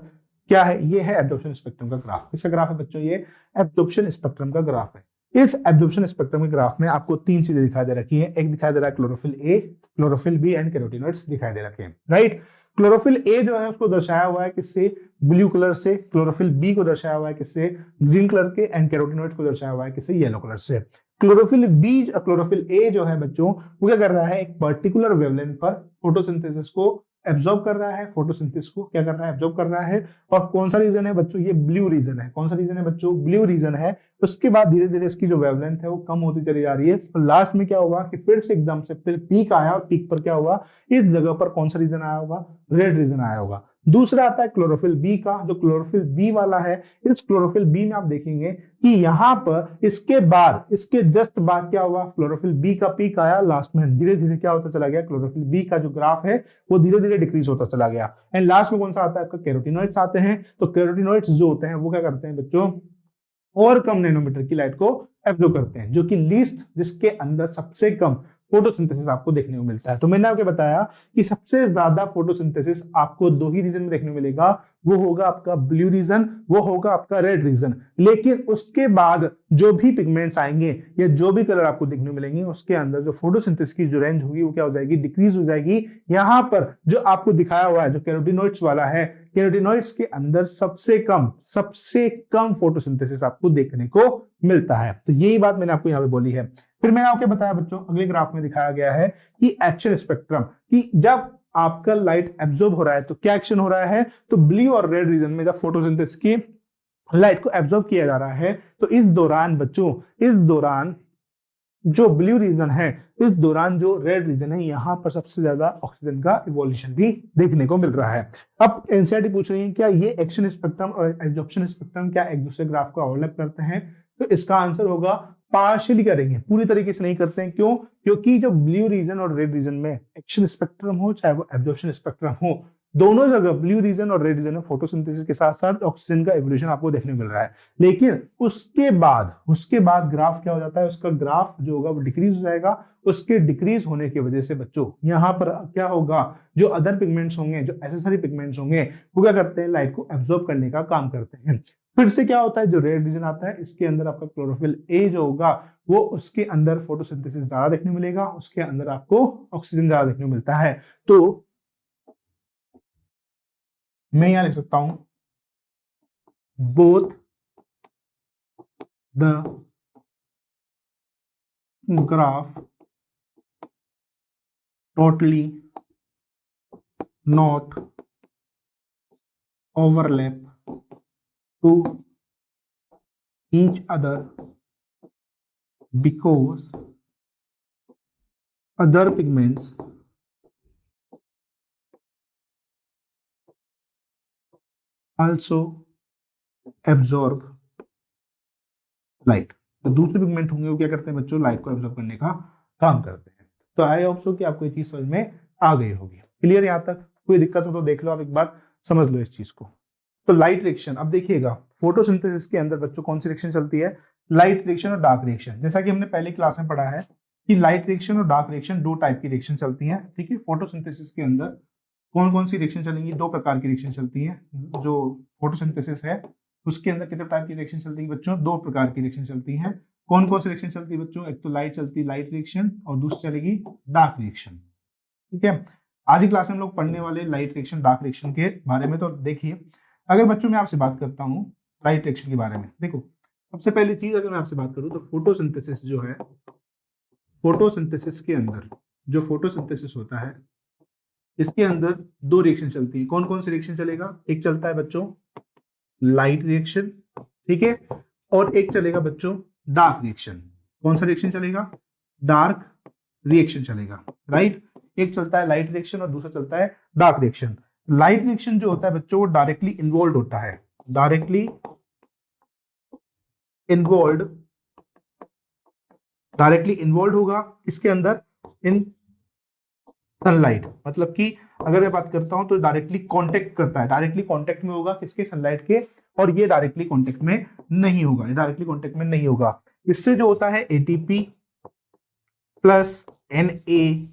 क्या है, ये है एब्जॉर्प्शन स्पेक्ट्रम का ग्राफ। किसका ग्राफ है बच्चों, ये एब्जॉर्प्शन स्पेक्ट्रम का ग्राफ है। इस एब्जॉर्प्शन स्पेक्ट्रम के ग्राफ में आपको तीन चीजें दिखाई दे रखी है। एक दिखाई दे रहा है chlorophyll a, chlorophyll b and carotenoids दिखाई दे रखे हैं, राइट। क्लोरोफिल ए जो है उसको दर्शाया हुआ है किससे, ब्लू कलर से। क्लोरोफिल बी को दर्शाया हुआ है किससे, ग्रीन कलर के। एंड कैरोटिनॉइड्स को दर्शाया हुआ है किससे, येलो कलर से। क्लोरोफिल बी, क्लोरोफिल ए जो है बच्चों, वो क्या कर रहा है, एक पर्टिकुलर वेवलेंथ पर फोटोसिंथेसिस को एब्जॉर्ब कर रहा है, फोटोसिंथेसिस को क्या कर रहा है, एब्जॉर्ब कर रहा है। और कौन सा रीजन है बच्चों, ये ब्लू रीजन है। कौन सा रीजन है बच्चों, ब्लू रीजन है। उसके बाद धीरे धीरे इसकी जो वेवलेंथ है वो कम होती चली जा रही है। तो लास्ट में क्या होगा कि फिर से एकदम से फिर पीक आया, और पीक पर क्या हुआ, इस जगह पर कौन सा रीजन आया होगा, रेड रीजन आया होगा। दूसरा आता है क्लोरोफिल बी का, जो क्लोरोफिल बी वाला है। इस क्लोरोफिल बी में आप देखेंगे कि यहाँ पर इसके बाद, इसके जस्ट बाद क्या हुआ, क्लोरोफिल बी का पीक आया। लास्ट में धीरे धीरे क्या होता चला गया, क्लोरोफिल बी का जो ग्राफ है वो धीरे धीरे डिक्रीज होता चला गया। एंड लास्ट में कौन सा आता है आपका, कैरोटिनॉइड्स आते हैं। तो कैरोटिनॉइड्स जो होते हैं वो क्या करते हैं बच्चों, और कम नैनोमीटर की लाइट को एब्जॉर्ब करते हैं, जो कि लीस्ट, जिसके अंदर सबसे कम फोटोसिंथेसिस आपको देखने को मिलता है। तो मैंने आपको बताया कि सबसे ज्यादा फोटोसिंथेसिस आपको दो ही रीजन में देखने को मिलेगा, वो होगा आपका ब्लू रीजन, वो होगा आपका रेड रीजन। लेकिन उसके बाद जो भी पिगमेंट्स आएंगे या जो भी कलर आपको देखने को मिलेंगे, उसके अंदर जो फोटोसिंथेसिस की जो रेंज होगी वो क्या हो जाएगी, डिक्रीज हो जाएगी। यहाँ पर जो आपको दिखाया हुआ है, जो कैरोटिनॉइड्स वाला है, कैरोटिनॉइड्स के अंदर सबसे कम फोटोसिंथेसिस आपको देखने को मिलता है। तो यही बात मैंने आपको यहाँ पे बोली है। फिर मैंने आपको बताया बच्चों, अगले ग्राफ में दिखाया गया है कि एक्शन स्पेक्ट्रम, कि जब आपका लाइट एब्जॉर्ब हो रहा है तो क्या एक्शन हो रहा है, तो ब्लू और रेड रीजन में जब फोटोसिंथेसिस की लाइट को एब्जॉर्ब किया जा रहा है, तो इस दौरान बच्चों, इस दौरान जो ब्लू रीजन है, इस दौरान जो रेड रीजन है, यहाँ पर सबसे ज्यादा ऑक्सीजन का इवोल्यूशन भी देखने को मिल रहा है। अब एनसीईआरटी पूछ रही है क्या ये एक्शन स्पेक्ट्रम और एब्जॉर्प्शन स्पेक्ट्रम क्या एक दूसरे ग्राफ को ओवरलैप करते हैं, तो इसका आंसर होगा पार्शियली करेंगे, पूरी तरीके से नहीं करते हैं। क्यों? क्योंकि जो ब्लू रीजन और रेड रीजन में एक्शन स्पेक्ट्रम हो चाहे वो एब्जॉर्प्शन स्पेक्ट्रम हो, दोनों जगह ब्लू रीजन और रेड रीजन में फोटोसिंथेसिस के साथ साथ ऑक्सीजन का एवोल्यूशन आपको देखने को मिल रहा है। लेकिन उसके बाद ग्राफ क्या हो जाता है, उसका ग्राफ जो होगा वो डिक्रीज हो जाएगा। उसके डिक्रीज होने की वजह से बच्चों यहाँ पर क्या होगा, जो अदर पिगमेंट्स होंगे, जो एसेसरी पिगमेंट्स होंगे, वो क्या करते हैं, लाइट को एब्जॉर्ब करने का काम करते हैं। फिर से क्या होता है, जो रेड रीजन आता है, इसके अंदर आपका क्लोरोफिल ए जो होगा वो, उसके अंदर फोटोसिंथेसिस ज्यादा देखने मिलेगा, उसके अंदर आपको ऑक्सीजन ज्यादा देखने को मिलता है। तो मैं यहां लिख सकता हूं, both the graph totally not overlap to each other because other pigments also absorb light। तो दूसरे पिगमेंट होंगे वो क्या करते हैं बच्चों, लाइट को एब्जॉर्ब करने का काम करते हैं। तो आई होप सो कि आपको ये चीज समझ में आ गई होगी। क्लियर? यहाँ तक कोई दिक्कत हो तो देख लो, आप एक बार समझ लो इस चीज को। तो लाइट रिएक्शन, अब देखिएगा फोटोसिंथेसिस के अंदर बच्चों कौन सी रिएक्शन चलती है, लाइट रिएक्शन और डार्क रिएक्शन। जैसा कि हमने पहली क्लास में पढ़ा है कि लाइट रिएक्शन और डार्क रिएक्शन दो टाइप की रिएक्शन चलती हैं। ठीक है, फोटोसिंथेसिस के अंदर कौन कौन सी रिएक्शन चलेंगी, दो प्रकार की रिएक्शन चलती है। जो फोटोसिंथेसिस है उसके अंदर कितने टाइप की रिएक्शन चलती है बच्चों, दो प्रकार की रिएक्शन चलती है। कौन कौन सी रिएक्शन चलती है बच्चों, एक तो लाइट चलती है, लाइट रिएक्शन, और दूसरी चलेगी डार्क रिएक्शन। ठीक है, आज की क्लास में हम लोग पढ़ने वाले लाइट रिएक्शन डार्क रिएक्शन के बारे में। तो देखिए, अगर बच्चों मैं आपसे बात करता हूँ लाइट रिएक्शन के बारे में, देखो सबसे पहली चीज अगर मैं आपसे बात करूँ तो फोटोसिंथेसिस जो है, फोटोसिंथेसिस के अंदर जो फोटोसिंथेसिस होता है, इसके अंदर दो रिएक्शन चलती है। कौन कौन सी रिएक्शन चलेगा, एक चलता है बच्चों लाइट रिएक्शन, ठीक है, और एक चलेगा बच्चों डार्क रिएक्शन। कौन सा रिएक्शन चलेगा, डार्क रिएक्शन चलेगा, राइट। एक चलता है लाइट रिएक्शन और दूसरा चलता है डार्क रिएक्शन। लाइट रिएक्शन जो होता है बच्चों वो डायरेक्टली इन्वॉल्व होता है, डायरेक्टली इन्वॉल्व होगा इसके अंदर, इन सनलाइट, मतलब कि अगर मैं बात करता हूं तो डायरेक्टली कांटेक्ट करता है, डायरेक्टली कांटेक्ट में होगा किसके, सनलाइट के, और ये डायरेक्टली कांटेक्ट में नहीं होगा, ये डायरेक्टली कांटेक्ट में नहीं होगा। इससे जो होता है ATP plus NADPH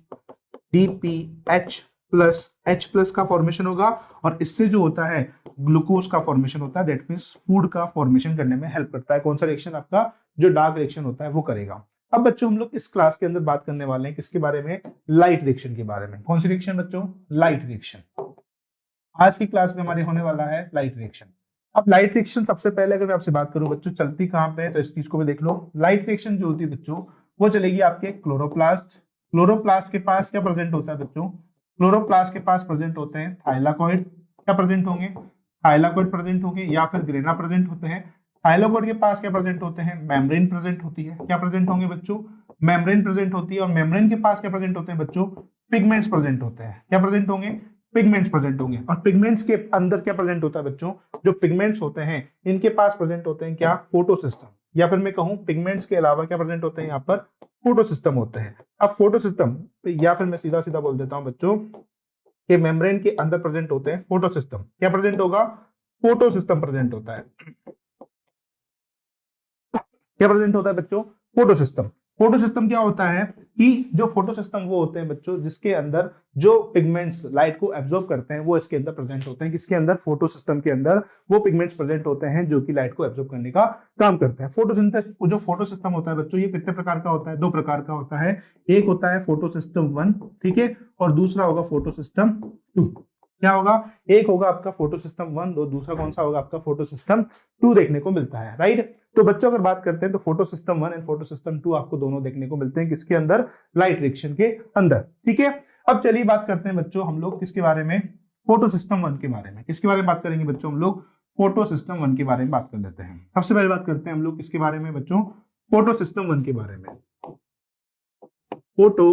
plus H plus का फॉर्मेशन होगा, और इससे जो होता है ग्लूकोज का फॉर्मेशन होता है, दैट मींस फूड का फॉर्मेशन करने में हेल्प करता है। कौन सा रिएक्शन आपका, जो डार्क रिएक्शन होता है वो करेगा। अब बच्चों हम लोग इस क्लास के अंदर बात करने वाले हैं किसके बारे में, लाइट रिएक्शन के बारे में। कौन सी रिएक्शन बच्चों, लाइट रिएक्शन। आज की क्लास में हमारे होने वाला है लाइट रिएक्शन। अब लाइट रिएक्शन सबसे पहले अगर मैं आपसे बात करूं बच्चों चलती कहां पे है, तो इस चीज को भी देख लो। लाइट रिएक्शन जो होती है बच्चों वो चलेगी आपके क्लोरोप्लास्ट। क्लोरोप्लास्ट के पास क्या प्रेजेंट होता है बच्चों, क्लोरोप्लास्ट के पास प्रेजेंट होते हैं थाइलाकॉइड, क्या प्रेजेंट होंगे, थाइलाकॉइड प्रेजेंट होंगे, या फिर ग्रेना प्रेजेंट होते हैं। थाइलाकॉइड के पास क्या प्रेजेंट होते हैं, मेम्ब्रेन प्रेजेंट होती है, क्या प्रेजेंट होंगे बच्चों, मेम्ब्रेन प्रेजेंट होती है। और मेम्ब्रेन के पास क्या प्रेजेंट होते हैं बच्चों, पिगमेंट्स प्रेजेंट होते हैं, क्या प्रेजेंट होंगे, पिगमेंट्स प्रेजेंट होंगे। और पिगमेंट्स के अंदर क्या प्रेजेंट होता है बच्चों, जो पिगमेंट्स होते हैं इनके पास प्रेजेंट होते हैं क्या, फोटोसिस्टम, या फिर मैं कहूं पिगमेंट्स के अलावा क्या प्रेजेंट होते हैं यहाँ पर, फोटो सिस्टम होते हैं। अब फोटो सिस्टम, या फिर मैं सीधा सीधा बोल देता हूं बच्चों कि मेम्ब्रेन के अंदर प्रेजेंट होते हैं फोटो सिस्टम, क्या प्रेजेंट होगा, फोटो सिस्टम प्रेजेंट होता है। क्या प्रेजेंट होता है बच्चों, फोटो सिस्टम। फोटो सिस्टम क्या होता है कि जो फोटो सिस्टम वो होते हैं बच्चों जिसके अंदर जो पिगमेंट्स लाइट को एब्जॉर्ब करते हैं वो इसके अंदर प्रेजेंट होते हैं, किसके अंदर, फोटो सिस्टम के अंदर वो पिगमेंट्स प्रेजेंट होते हैं जो कि लाइट को एब्जॉर्ब करने का काम करते हैं। फोटोसिंथेसिस जो फोटो सिस्टम होता है बच्चों ये कितने प्रकार का होता है, दो प्रकार का होता है। एक होता है फोटो सिस्टम 1, ठीक है, और दूसरा होगा फोटो सिस्टम 2। क्या होगा, एक होगा आपका फोटो सिस्टम 1, और दूसरा कौन सा होगा आपका फोटो सिस्टम 2 देखने को मिलता है, राइट। तो बच्चों अगर बात करते हैं तो photo system 1 and photo system 2 आपको दोनों देखने को मिलते हैं किसके अंदर, लाइट रिएक्शन के अंदर, ठीक है। अब चलिए बात करते हैं बच्चों हम लोग किसके बारे में, फोटो सिस्टम 1 के बारे में। किसके बारे में बात करेंगे बच्चों, हम लोग फोटो सिस्टम 1 के बारे में बात कर लेते हैं। सबसे पहले बात करते हैं हम लोग किसके बारे में बच्चों, फोटो सिस्टम 1 के बारे में। फोटो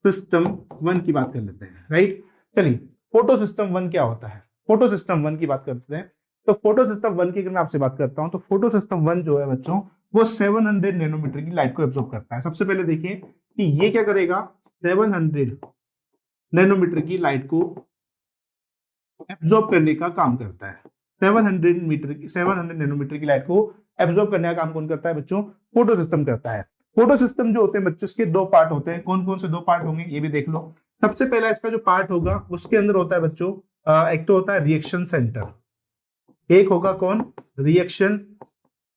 सिस्टम 1 की बात कर लेते हैं, राइट। चलिए फोटो सिस्टम 1 क्या होता है, फोटो सिस्टम 1 की बात करते हैं। तो फोटो सिस्टम 1 की अगर मैं आपसे बात करता हूं तो फोटो सिस्टम 1 जो है बच्चों वो 700 नैनोमीटर की लाइट को एब्जॉर्ब करता है। सबसे पहले देखिए कि ये क्या करेगा, 700 नैनोमीटर की लाइट को एब्जॉर्ब करने का काम करता है। 700 नैनोमीटर की लाइट को एब्जॉर्ब करने का काम कौन करता है बच्चों, फोटो सिस्टम करता है। फोटो सिस्टम जो होते हैं बच्चों इसके दो पार्ट होते हैं। कौन कौन से दो पार्ट होंगे ये भी देख लो। सबसे पहला इसका जो पार्ट होगा उसके अंदर होता है बच्चों एक तो होता है रिएक्शन सेंटर, एक होगा कौन, रिएक्शन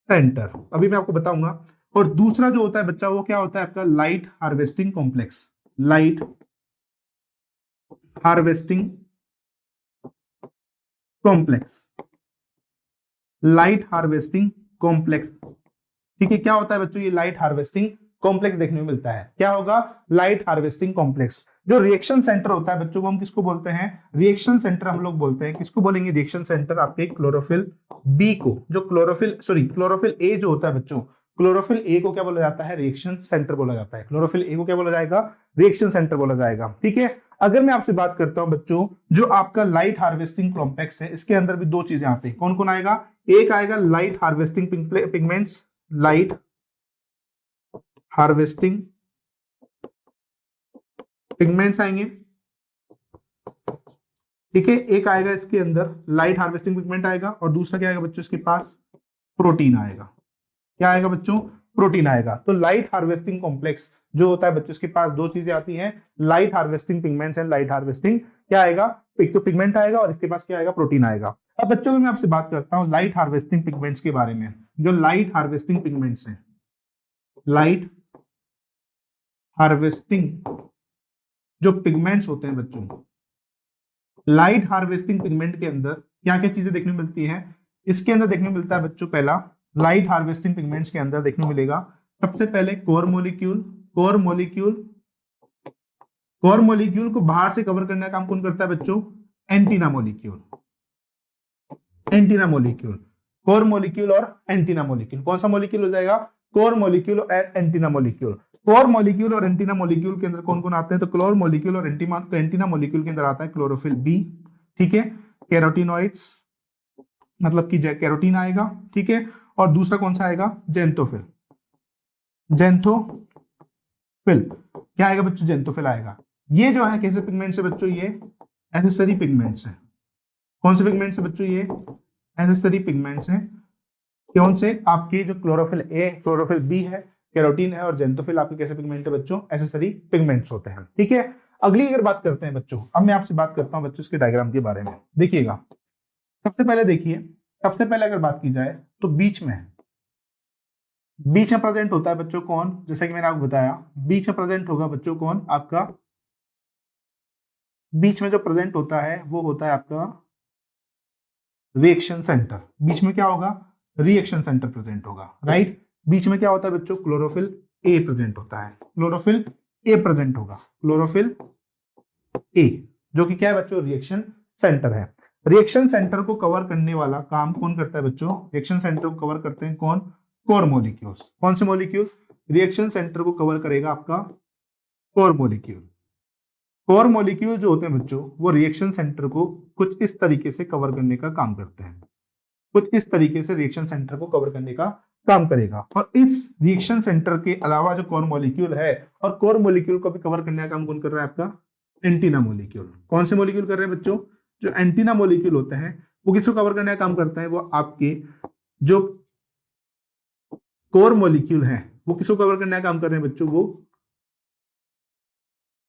सेंटर, अभी मैं आपको बताऊंगा। और दूसरा जो होता है बच्चा वो क्या होता है आपका, light harvesting complex, light harvesting complex, light harvesting complex, ठीक है। क्या होता है बच्चों, ये लाइट हार्वेस्टिंग कॉम्प्लेक्स देखने को मिलता है। क्या होगा, लाइट हार्वेस्टिंग कॉम्प्लेक्स। जो रिएक्शन सेंटर होता है बच्चों वो हम किसको बोलते हैं, रिएक्शन सेंटर हम लोग बोलते हैं, किसको बोलेंगे, रिएक्शन सेंटर आपके क्लोरोफिल बी को। जो क्लोरोफिल ए जो होता है बच्चों, क्लोरोफिल ए को क्या बोला जाता है, रिएक्शन सेंटर बोला जाता है। क्लोरोफिल ए को क्या बोला जाएगा, रिएक्शन सेंटर बोला जाएगा, ठीक है। अगर मैं आपसे बात करता हूं बच्चों जो आपका लाइट हार्वेस्टिंग कॉम्प्लेक्स है इसके अंदर भी दो चीजें आती है। कौन कौन आएगा, एक आएगा light harvesting pigments, light harvesting pigments आएंगे, ठीक है। एक आएगा इसके अंदर लाइट हार्वेस्टिंग पिगमेंट आएगा, और दूसरा क्या आएगा बच्चों इसके पास, प्रोटीन आएगा। क्या आएगा बच्चों, प्रोटीन आएगा। तो लाइट हार्वेस्टिंग कॉम्प्लेक्स जो होता है बच्चों इसके पास दो चीजें आती हैं, light harvesting pigments and light harvesting, क्या आएगा, एक तो पिगमेंट आएगा और इसके पास क्या आएगा, प्रोटीन आएगा। अब बच्चों को मैं आपसे बात करता हूं लाइट हार्वेस्टिंग पिगमेंट्स के बारे में। जो लाइट हार्वेस्टिंग पिगमेंट्स हैं, लाइट हार्वेस्टिंग जो पिगमेंट्स होते हैं बच्चों, लाइट हार्वेस्टिंग पिगमेंट के अंदर क्या क्या चीजें देखने को मिलती है, इसके अंदर देखने को मिलता है बच्चों, पहला लाइट हार्वेस्टिंग पिगमेंट्स के अंदर देखने को मिलेगा सबसे पहले कोर मॉलिक्यूल। कोर मॉलिक्यूल को बाहर से कवर करने का काम कौन करता है बच्चों, एंटीना मॉलिक्यूल। कोर मॉलिक्यूल और एंटीना मॉलिक्यूल, कौन सा मॉलिक्यूल हो जाएगा, कोर मॉलिक्यूल और एंटीना मॉलिक्यूल। कोर मॉलिक्यूल और एंटीना मॉलिक्यूल के अंदर कौन कौन आते हैं? तो क्लोर मॉलिक्यूल और एंटीना मॉलिक्यूल के अंदर आता है क्लोरोफिल बी, ठीक है, कैरोटीनॉइड्स मतलब कि कैरोटीन आएगा, ठीक है, और दूसरा कौन सा आएगा? जेंथोफिल। जेंथोफिल क्या आएगा बच्चों? जेंथोफिल आएगा। ये जो है कैसे पिगमेंट्स है बच्चों? ये एसेसरी पिगमेंट्स है। कौन से पिगमेंट्स है बच्चों? ये एसेसरी पिगमेंट्स हैं। कौन से? आपके जो क्लोरोफिल ए, क्लोरोफिल बी है, कैरोटीन है और जेंथोफिल आपके कैसे पिगमेंट है बच्चों? एसेसरी पिगमेंट्स होते हैं, ठीक है। अगली अगर बात करते हैं बच्चों, अब मैं आपसे बात करता हूं बच्चों इसके डायग्राम के बारे में। देखिएगा, सबसे पहले देखिए, सबसे पहले अगर बात की जाए तो बीच में प्रेजेंट होता है बच्चों कौन? जैसे कि मैंने आपको बताया, बीच में प्रेजेंट होगा बच्चों कौन? आपका बीच में जो प्रेजेंट होता है वो होता है आपका रिएक्शन सेंटर। बीच में क्या होगा? रिएक्शन सेंटर प्रेजेंट होगा, राइट। बीच में क्या होता है बच्चों? क्लोरोफिल ए प्रेजेंट होता है। क्लोरोफिल ए प्रेजेंट होगा, क्लोरोफिल ए, जो कि क्या है बच्चों? रिएक्शन सेंटर है। रिएक्शन सेंटर को कवर करने वाला काम कौन करता है बच्चों? रिएक्शन सेंटर को कवर करते हैं कौन? Core molecules. कौन से मॉलिक्यूल? रिएक्शन सेंटर को कवर करेगा आपका कोर मॉलिक्यूल। कोर मॉलिक्यूल जो होते हैं बच्चों, वो रिएक्शन सेंटर को कुछ इस तरीके से कवर करने का काम करते हैं। कुछ इस तरीके से रिएक्शन सेंटर को कवर करने का काम करेगा। और इस रिएक्शन सेंटर के अलावा जो कोर मॉलिक्यूल है, और कोर मॉलिक्यूल को भी कवर करने का काम कौन कर रहा है? आपका एंटीना मॉलिक्यूल। कौन से मॉलिक्यूल कर रहे हैं बच्चों? जो एंटीना मॉलिक्यूल होते हैं वो किसको कवर करने का काम करते हैं? वो आपके जो कोर मॉलिक्यूल है वो किसको कवर करने का काम कर रहे हैं बच्चों? वो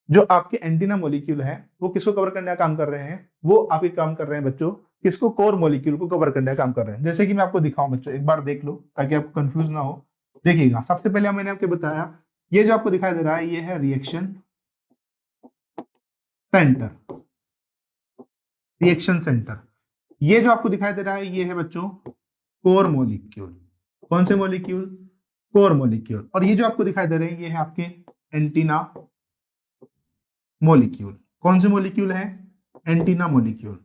जो आपके एंटीना मॉलिक्यूल है वो किसको कवर करने का काम कर रहे हैं? वो आपके काम कर रहे हैं बच्चों किसको? कोर मॉलिक्यूल को कवर करने का काम कर रहे हैं। जैसे कि मैं आपको दिखाऊं बच्चों, एक बार देख लो ताकि आपको कंफ्यूज ना हो। देखिएगा, सबसे पहले मैंने आपको बताया, ये जो आपको दिखाई दे रहा है ये है रिएक्शन सेंटर। रिएक्शन सेंटर, ये जो आपको दिखाई दे रहा है ये है बच्चों कोर मॉलिक्यूल। कौन से मॉलिक्यूल? Core molecule. और ये जो आपको दिखाई दे रहे हैं ये है आपके एंटीना मॉलिक्यूल। कौन से मॉलिक्यूल है? Antenna molecule.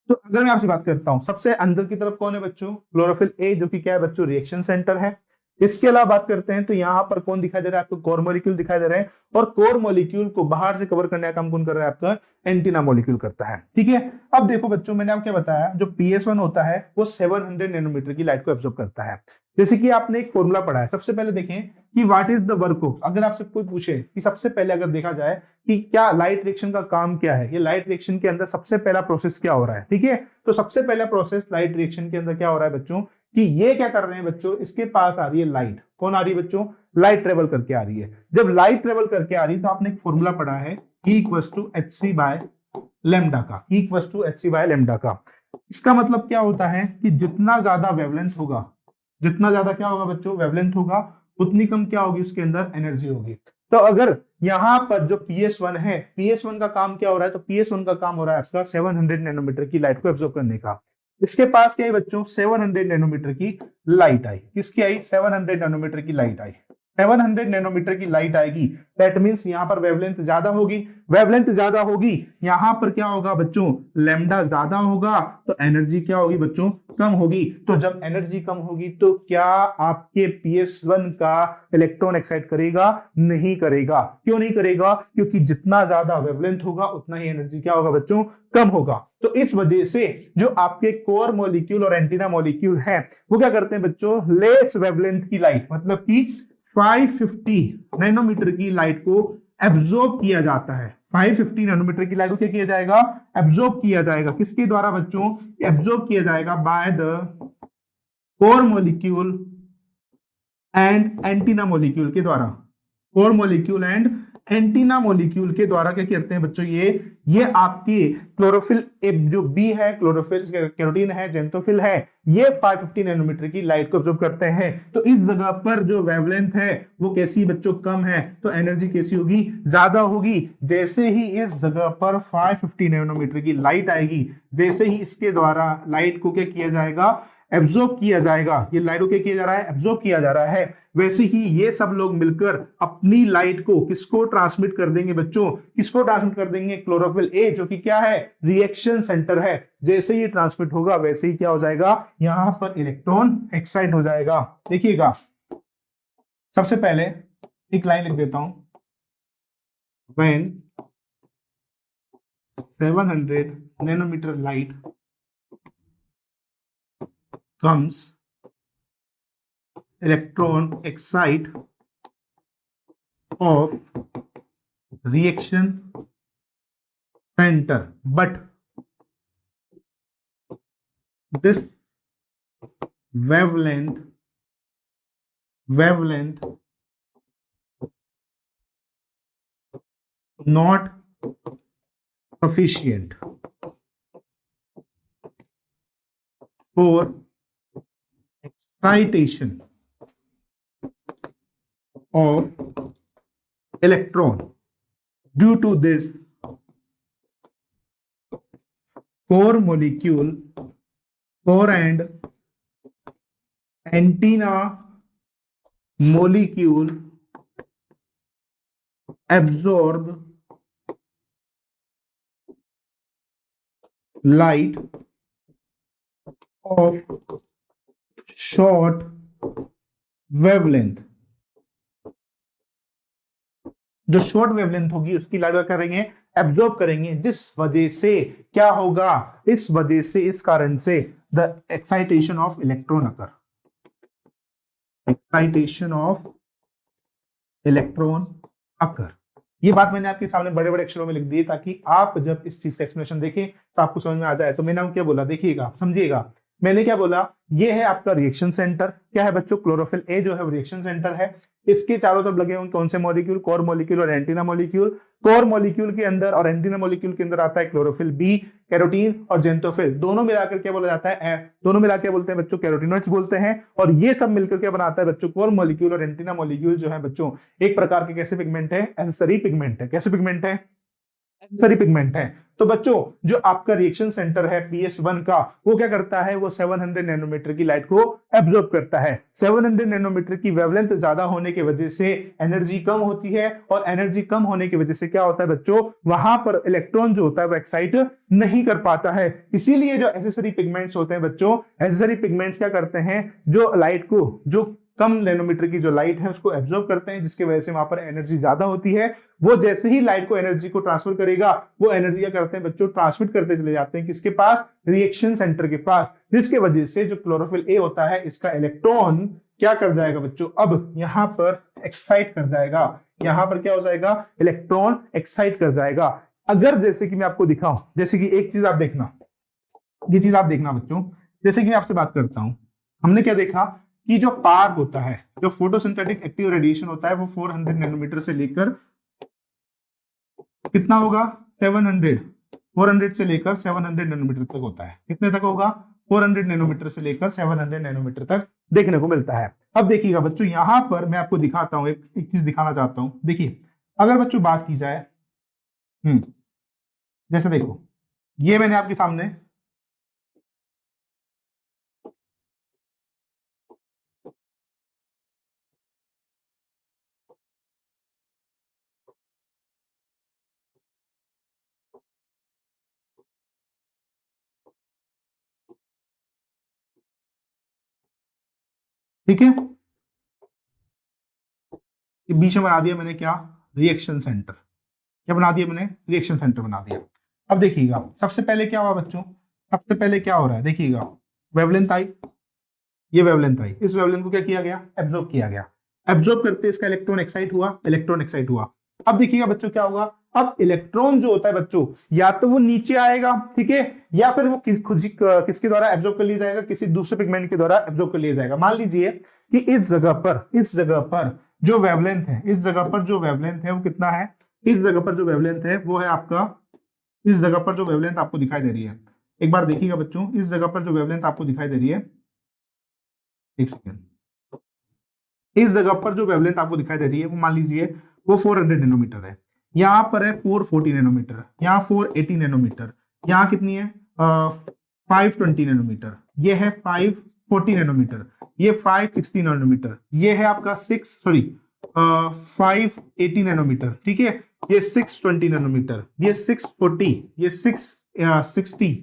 तो अगर मैं आपसे बात करता हूं, सबसे अंदर की तरफ कौन है बच्चों? क्लोरोफिल ए, जो कि क्या है बच्चों? रिएक्शन सेंटर है। इसके अलावा बात करते हैं तो यहां पर कौन दिखाई दे रहा है आपको? कोर मॉलिक्यूल दिखाई दे रहे हैं। और कोर मॉलिक्यूल को बाहर से कवर करने का काम कौन कर रहा है? आपका एंटीना मॉलिक्यूल करता है, ठीक है। अब देखो बच्चों, मैंने आपको क्या बताया, जो PS1 होता है वो 700 नैनोमीटर की लाइट को एब्जॉर्ब करता है। जैसे कि आपने एक फॉर्मूला पढ़ा है। सबसे पहले देखें कि what is the work of, अगर आपसे कोई पूछे कि सबसे पहले अगर देखा जाए कि क्या लाइट रिएक्शन का काम क्या है, ये लाइट रिएक्शन के अंदर सबसे पहला प्रोसेस क्या हो रहा है, ठीक है। तो सबसे पहला प्रोसेस लाइट रिएक्शन के अंदर क्या हो रहा है बच्चों? कि ये क्या कर रहे हैं बच्चों? इसके पास आ रही है लाइट। कौन आ रही है बच्चों? लाइट ट्रेवल करके आ रही है। जब लाइट ट्रेवल करके आ रही है तो आपने एक फॉर्मूला पढ़ा है E = hc बाय लैम्डा का। E = hc बाय लैम्डा का। इसका मतलब क्या होता है कि जितना ज्यादा वेवलेंथ होगा, जितना ज्यादा क्या होगा बच्चों? वेवलेंथ होगा, उतनी कम क्या होगी? उसके अंदर एनर्जी होगी। तो अगर यहां पर जो PS1 है, PS1 का काम क्या हो रहा है? तो PS1 का काम हो रहा है आपका 700 नैनोमीटर की लाइट को एब्जॉर्ब करने का। इसके पास क्या है बच्चों? 700 नैनोमीटर की लाइट आई। किसकी आई? 700 नैनोमीटर की लाइट आई। 700 नैनोमीटर की लाइट आएगी, दैट मींस यहां पर वेवलेंथ ज्यादा होगी। वेवलेंथ ज्यादा होगी, यहां पर क्या होगा बच्चों? लैम्डा ज्यादा होगा, तो एनर्जी क्या होगी बच्चों? कम होगी। तो जब एनर्जी कम होगी तो क्या आपके PS1 का इलेक्ट्रॉन एक्साइट करेगा? नहीं करेगा। क्यों नहीं करेगा? क्योंकि जितना ज्यादा वेवलेंथ होगा उतना ही एनर्जी क्या होगा बच्चों? कम होगा। तो इस वजह से जो आपके कोर मॉलिक्यूल और एंटीना मॉलिक्यूल है वो क्या करते हैं बच्चों? लेस वेवलेंथ की लाइट, मतलब कि 550 नैनोमीटर की लाइट को एब्जॉर्ब किया जाता है। 550 नैनोमीटर की लाइट को क्या किया जाएगा? एब्जॉर्ब किया जाएगा। किसके द्वारा बच्चों? एब्जॉर्ब किया जाएगा by the core molecule and antenna molecule के द्वारा। Core molecule and antenna molecule के द्वारा क्या करते हैं बच्चों? ये आपकी क्लोरोफिल जो बी है, क्लोरोफिल कैरोटीन है, जेंथोफिल है, ये 550 नैनोमीटर की लाइट को एब्जॉर्ब करते हैं। तो इस जगह पर जो वेवलेंथ है वो कैसी बच्चों? कम है, तो एनर्जी कैसी होगी? ज्यादा होगी। जैसे ही इस जगह पर 550 नैनोमीटर की लाइट आएगी, जैसे ही इसके द्वारा लाइट को क्या किया जाएगा? एब्जॉर्ब किया जाएगा। ये लाइट को क्या किया जा रहा है? एब्जॉर्ब किया जा रहा है। वैसे ही ये सब लोग मिलकर अपनी लाइट को किसको ट्रांसमिट कर देंगे बच्चों? किसको ट्रांसमिट कर देंगे? क्लोरोफिल ए, जो कि क्या है? रिएक्शन सेंटर है। जैसे ही ट्रांसमिट होगा वैसे ही क्या हो जाएगा? यहां पर इलेक्ट्रॉन एक्साइट हो जाएगा। देखिएगा, सबसे पहले एक लाइन लिख देता हूं, when 700 nanometer light comes, electron excite of reaction center, but this wavelength not sufficient for excitation of electron. Due to this, core and antenna molecule absorb light of short wavelength. जो short wavelength होगी उसकी light क्या करेंगे, absorb करेंगे, जिस वजह से क्या होगा, इस वजह से, इस कारण से the excitation of electron occur, excitation of electron occur. ये बात मैंने आपके सामने बड़े बड़े अक्षरों में लिख दी ताकि आप जब इस चीज का एक्सप्लेनेशन देखें तो आपको समझ में आ जाए। तो मैंने क्या बोला, देखिएगा, समझिएगा, मैंने क्या बोला, ये है आपका रिएक्शन सेंटर। क्या है बच्चों, क्लोरोफिल ए जो है वो रिएक्शन सेंटर है। इसके चारों तरफ लगे हुए कौन से मॉलिक्यूल, कोर मॉलिक्यूल और एंटीना मॉलिक्यूल। कोर मॉलिक्यूल के अंदर और एंटीना मॉलिक्यूल के अंदर आता है क्लोरोफिल बी, कैरोटीन और जेंटोफिल। दोनों मिलाकर क्या बोला जाता है, दोनों मिलाकर बोलते हैं बच्चों कैरोटिनॉइड्स बोलते हैं। और ये सब मिलकर क्या बनाता है बच्चों, कोर मॉलिक्यूल और एंटीना मॉलिक्यूल जो है बच्चों एक प्रकार के कैसे पिगमेंट है, एक्सेसरी पिगमेंट है। कैसे पिगमेंट है, एक्सेसरी पिगमेंट है। तो बच्चों जो आपका रिएक्शन सेंटर है PS1 का, वो क्या करता है, वो 700 नैनोमीटर की लाइट को एब्जॉर्ब करता है। 700 नैनोमीटर की वेवलेंथ ज्यादा होने की वजह से एनर्जी कम होती है, और एनर्जी कम होने की वजह से क्या होता है बच्चों, वहां पर इलेक्ट्रॉन जो होता है वो एक्साइट नहीं कर पाता है। इसीलिए जो एक्सेसरी पिगमेंट्स होते हैं बच्चों, एक्सेसरी पिगमेंट्स क्या करते हैं, जो लाइट को, जो कम नैनोमीटर की जो लाइट है उसको एब्जॉर्ब करते हैं, जिसकी वजह से वहां पर एनर्जी ज्यादा होती है। वो जैसे ही लाइट को एनर्जी को ट्रांसफर करेगा, वो एनर्जी क्या करते हैं बच्चों, ट्रांसमिट करते चले जाते हैं किसके पास, रिएक्शन सेंटर के पास। जिसके वजह से जो क्लोरोफिल ए होता है, इसका इलेक्ट्रॉन क्या कर जाएगा बच्चों, अब यहां पर एक्साइट कर जाएगा। यहां पर क्या हो जाएगा, इलेक्ट्रॉन एक्साइट कर जाएगा। अगर जैसे कि मैं आपको दिखाऊं, जैसे कि एक चीज आप देखना, ये चीज आप देखना बच्चों, जैसे कि मैं आपसे बात करता हूं, हमने क्या देखा कि जो पार होता है, जो फोटोसिंथेटिक एक्टिव रेडिएशन होता है, वो 400 नैनोमीटर से लेकर कितना होगा, 700, 400 से लेकर 700 नैनोमीटर तक होता है। कितने तक होगा, 400 नैनोमीटर से लेकर 700 नैनोमीटर तक देखने को मिलता है। अब देखिएगा बच्चों, यहां पर मैं आपको दिखाता हूं, एक चीज दिखाना चाहता हूं। देखिए, अगर बच्चों बात की जाए, जैसे देखो, ये मैंने आपके सामने ठीक है, ये बीच में बना दिया मैंने क्या, रिएक्शन सेंटर। क्या बना दिया मैंने, रिएक्शन सेंटर बना दिया। अब देखिएगा, सबसे पहले क्या हुआ बच्चों, सबसे पहले क्या हो रहा है, देखिएगा, वेवलेंथ आई, ये वेवलेंथ आई, इस वेवलेंथ को क्या किया गया, एब्जॉर्ब किया गया। एब्जॉर्ब करते इसका इलेक्ट्रॉन एक्साइट हुआ, इलेक्ट्रॉन एक्साइट हुआ। अब देखिएगा बच्चों क्या होगा, अब इलेक्ट्रॉन जो होता है बच्चों, या तो वो नीचे आएगा, ठीक है, या फिर वो किसके द्वारा एब्जॉर्ब कर लिया जाएगा, किसी दूसरे पिगमेंट के द्वारा एब्जॉर्ब कर लिया जाएगा। मान लीजिए कि इस जगह पर जो वेवलेंथ है, इस जगह पर जो वेवलेंथ है वो कितना है, इस जगह पर जो वेवलेंथ है वो है आपका, इस जगह पर जो वेवलेंथ आपको दिखाई दे रही है, एक बार देखिएगा बच्चों, इस जगह पर जो वेवलेंथ आपको दिखाई दे रही है, एक सेकेंड, इस जगह पर जो वेवलेंथ आपको दिखाई दे रही है वो मान लीजिए वो 400 नैनोमीटर है। यहाँ पर है 440 नैनोमीटर, यहाँ 480 नैनोमीटर, यहाँ कितनी है 520 नैनोमीटर, ये है 540 नैनोमीटर, ये 560 नैनोमीटर, ये है आपका 580 नैनोमीटर, ठीक है, ये 620 नैनोमीटर, ये 640, ये 660,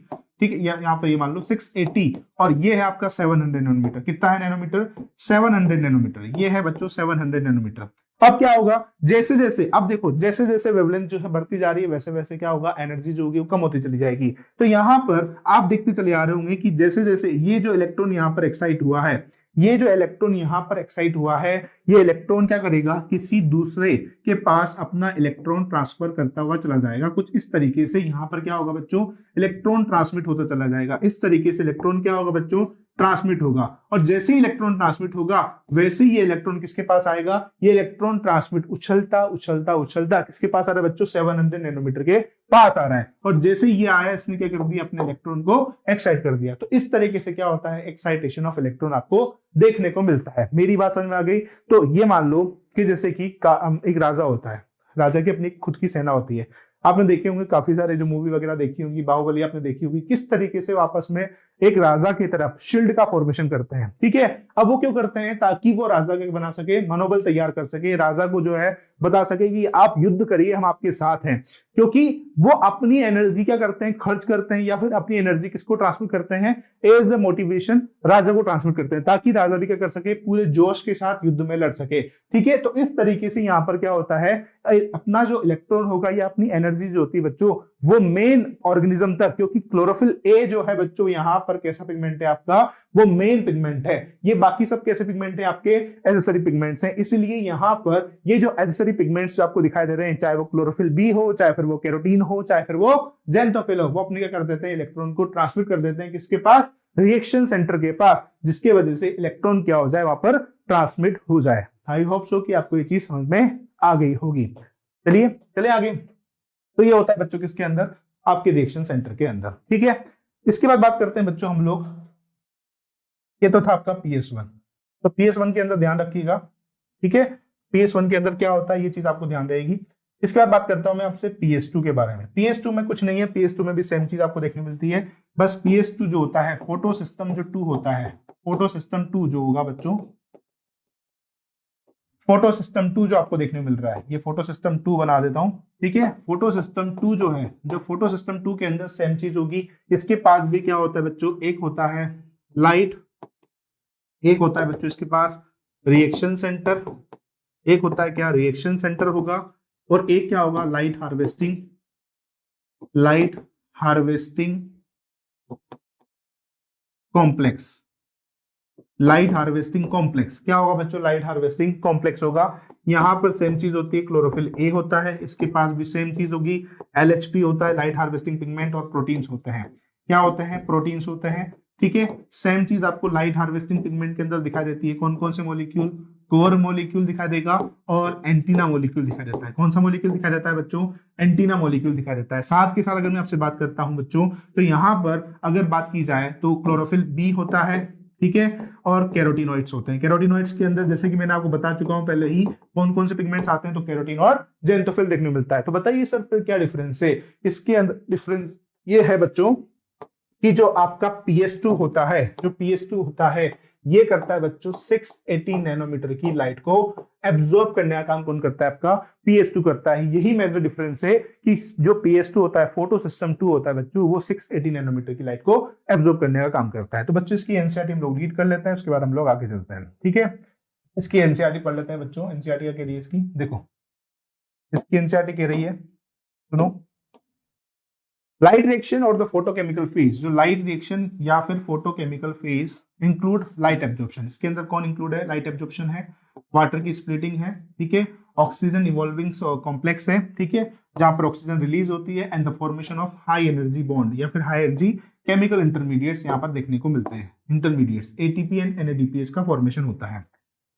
ठीक है, यहाँ पर ये मान लो 680, और ये है आपका 700 नैनोमीटर। कितना है नैनोमीटर, 700 नैनोमीटर, ये है बच्चों 700 नैनोमीटर। अब क्या होगा, जैसे जैसे अब देखो जैसे जैसे वेवलेंथ जो है बढ़ती जा रही है वैसे वैसे क्या होगा, एनर्जी जो होगी वो कम होती चली जाएगी। तो यहाँ पर आप देखते चले आ रहे होंगे कि जैसे जैसे ये जो इलेक्ट्रॉन यहाँ पर एक्साइट हुआ है, ये जो इलेक्ट्रॉन यहाँ पर एक्साइट हुआ है, ये इलेक्ट्रॉन क्या करेगा, किसी दूसरे के पास अपना इलेक्ट्रॉन ट्रांसफर करता हुआ चला जाएगा। कुछ इस तरीके से यहाँ पर क्या होगा बच्चों, इलेक्ट्रॉन ट्रांसमिट होता चला जाएगा। इस तरीके से इलेक्ट्रॉन क्या होगा बच्चों, ट्रांसमिट होगा। और जैसे ही इलेक्ट्रॉन ट्रांसमिट होगा वैसे ही ये इलेक्ट्रॉन किसके पास आएगा, ये इलेक्ट्रॉन ट्रांसमिट उछलता उछलता उछलता किसके पास आ रहा है बच्चों, 700 नैनोमीटर के पास आ रहा है। और जैसे ही ये आया इसने क्या कर दिया, अपने इलेक्ट्रॉन को एक्साइट कर दिया। तो इस तरीके से क्या होता है, एक्साइटेशन ऑफ इलेक्ट्रॉन आपको देखने को मिलता है। मेरी बात समझ में आ गई। तो ये मान लो कि जैसे कि एक राजा होता है, राजा की अपनी खुद की सेना होती है। आपने देखे होंगे काफी सारे जो मूवी वगैरह देखी होंगी, बाहुबली आपने देखी होगी, किस तरीके से आपस में एक राजा की तरफ शील्ड का फॉर्मेशन करते हैं। ठीक है, अब वो क्यों करते हैं, ताकि वो राजा के बना सके, मनोबल तैयार कर सके, राजा को जो है बता सके कि आप युद्ध करिए, हम आपके साथ हैं। क्योंकि वो अपनी एनर्जी क्या करते हैं, खर्च करते हैं, या फिर अपनी एनर्जी किसको ट्रांसमिट करते हैं, एज द मोटिवेशन राजा को ट्रांसमिट करते हैं, ताकि राजा भी क्या कर सके, पूरे जोश के साथ युद्ध में लड़ सके। ठीक है, तो इस तरीके से यहाँ पर क्या होता है, अपना जो इलेक्ट्रॉन होगा या अपनी एनर्जी जो होती है बच्चों, वो मेन ऑर्गेनिज्म तक, क्योंकि क्लोरोफिल ए जो है बच्चों यहाँ पर कैसा पिगमेंट है आपका, वो मेन पिगमेंट है। ये बाकी सब कैसे पिगमेंट है, आपके एसेसरी पिगमेंट्स हैं। इसलिए यहाँ पर ये जो एसेसरी पिगमेंट्स जो आपको दिखाई दे रहे हैं, चाहे वो क्लोरोफिल बी हो, चाहे फिर वो कैरोटीन हो, चाहे फिर वो ज़ैंथोफिल हो, वो अपने क्या कर देते हैं, इलेक्ट्रॉन को ट्रांसमिट कर देते हैं किसके पास, रिएक्शन सेंटर के पास, जिसके वजह से इलेक्ट्रॉन क्या हो जाए, वहां पर ट्रांसमिट हो जाए। आई होप सो कि आपको ये चीज समझ में आ गई होगी। चलिए चले आगे। तो ये होता है बच्चों किसके अंदर, आपके रिएक्शन सेंटर के अंदर। ठीक है, इसके बाद बात करते हैं बच्चों हम लोग, ये तो था आपका PS1। तो PS1 के अंदर ध्यान रखिएगा। ठीक है, PS1 के अंदर क्या होता है, ये चीज आपको ध्यान रहेगी। इसके बाद बात करता हूं मैं आपसे PS2 के बारे में। PS2 में कुछ नहीं है, PS2 में भी सेम चीज आपको देखने मिलती है। बस PS2 जो होता है, फोटो सिस्टम जो 2 होता है, फोटो सिस्टम 2 जो होगा बच्चों, फोटो सिस्टम 2 जो आपको देखने मिल रहा है, ये फोटो सिस्टम 2 बना देता हूं। ठीक है, फोटो सिस्टम 2 जो है, जो फोटो सिस्टम 2 के अंदर सेम चीज होगी। इसके पास भी क्या होता है बच्चों, एक होता है लाइट, एक होता है बच्चों इसके पास रिएक्शन सेंटर, एक होता है क्या, रिएक्शन सेंटर होगा, और एक क्या होगा, light harvesting, light harvesting complex. Light harvesting complex क्या होगा बच्चों, लाइट हार्वेस्टिंग कॉम्प्लेक्स होगा। यहां पर सेम चीज होती है, क्लोरोफिल ए होता है, इसके पास भी सेम चीज होगी, LHP होता है, लाइट हार्वेस्टिंग पिगमेंट, और प्रोटीन्स होते हैं। क्या होते हैं, प्रोटीन्स होते हैं। ठीक है, सेम चीज आपको लाइट हार्वेस्टिंग पिगमेंट के अंदर दिखाई देती है। कौन कौन से मॉलिक्यूल, कोर मॉलिक्यूल दिखाई देगा, और एंटीना मॉलिक्यूल दिखाई देता है। कौन सा मॉलिक्यूल दिखाई देता है बच्चों, एंटीना मॉलिक्यूल दिखाई देता है। साथ के साथ अगर मैं आपसे बात करता हूं बच्चों, तो यहाँ पर अगर बात की जाए तो क्लोरोफिल बी होता है, ठीक है, और कैरोटिनॉइड्स होते हैं। कैरोटिनॉइड्स के अंदर जैसे कि मैंने आपको बता चुका हूं पहले ही, कौन कौन से पिगमेंट्स आते हैं, तो कैरोटीन और ज़ैंथोफिल देखने को मिलता है। तो बताइए सर फिर क्या डिफरेंस है इसके अंदर। डिफरेंस ये है बच्चों कि जो आपका PS2 होता है, जो PS2 होता है, ये करता है बच्चों 680 नैनोमीटर की लाइट को एब्जॉर्ब करने का काम कौन करता है, आपका PS2 करता है। यही मेजर डिफरेंस है कि जो PS2 होता है, फोटो सिस्टम 2 होता है बच्चों, वो 680 नैनोमीटर की लाइट को एब्जॉर्ब करने का काम करता है। तो बच्चों इसकी एनसीईआरटी हम लोग रीड कर लेते हैं, उसके बाद हम लोग आगे चलते हैं। ठीक है, इसकी एनसीईआरटी पढ़ लेते हैं बच्चों। एनसीईआरटी क्या कह रही है इसकी, देखो इसकी एनसीईआरटी कह रही है, सुनो, लाइट रिएक्शन और द फोटोकेमिकल फेज। जो लाइट रिएक्शन या फिर photochemical phase include light absorption. इसके अंदर कौन इंक्लूड है, लाइट एब्जॉर्प्शन है, वाटर की स्प्लिटिंग है, ठीक है, ऑक्सीजन इवॉल्विंग कॉम्प्लेक्स है, ठीक है, जहां पर ऑक्सीजन रिलीज होती है, and the formation of high energy bond या फिर हाई एनर्जी केमिकल इंटरमीडिएट्स यहाँ पर देखने को मिलते हैं। इंटरमीडिएट्स ATP एंड NADPH का फॉर्मेशन होता है।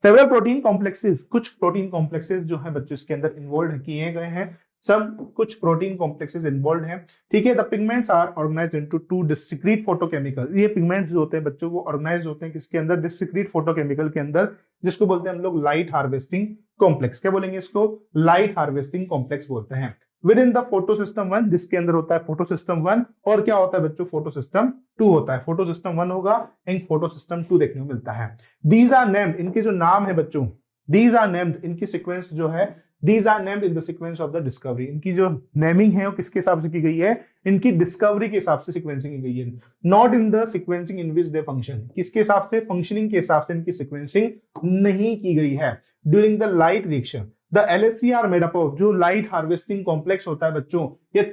सेवरल प्रोटीन कॉम्प्लेक्सेस, कुछ प्रोटीन कॉम्प्लेक्सेस जो है बच्चों इसके अंदर इन्वॉल्व किए गए हैं। सब कुछ प्रोटीन कॉम्प्लेक्सेस इन्वॉल्व हैं। ठीक है, the pigments are organised into 2 discrete photochemical. ये पिगमेंट्स जो होते हैं बच्चों, वो ऑर्गेनाइज होते हैं किसके अंदर, डिस्क्रीट फोटोकेमिकल के अंदर, जिसको बोलते हैं हम लोग लाइट हार्वेस्टिंग कॉम्प्लेक्स। क्या बोलेंगे इसको, लाइट हार्वेस्टिंग कॉम्प्लेक्स बोलते हैं। With in the photo system 1, जिसके अंदर होता है फोटो सिस्टम 1, और क्या होता है बच्चों, फोटो सिस्टम 2 होता है। फोटो सिस्टम 1 होगा एंड फोटो सिस्टम 2 देखने को मिलता है। दीज आर नेम्ड, इनके जो नाम है बच्चों, दीज आर नेम्ड, इनकी सीक्वेंस जो है these are named in the sequence of the discovery. इनकी जो नेमिंग है वो किसके हिसाब से की गई है, इनकी डिस्कवरी के हिसाब से सीक्वेंसिंग की गई है, not in the sequencing in which they function. किसके हिसाब से, फंक्शनिंग के हिसाब से इनकी सीक्वेंसिंग नहीं की गई है। During the light reaction the LHC are made up of, जो लाइट हार्वेस्टिंग कॉम्प्लेक्स होता है बच्चों, ये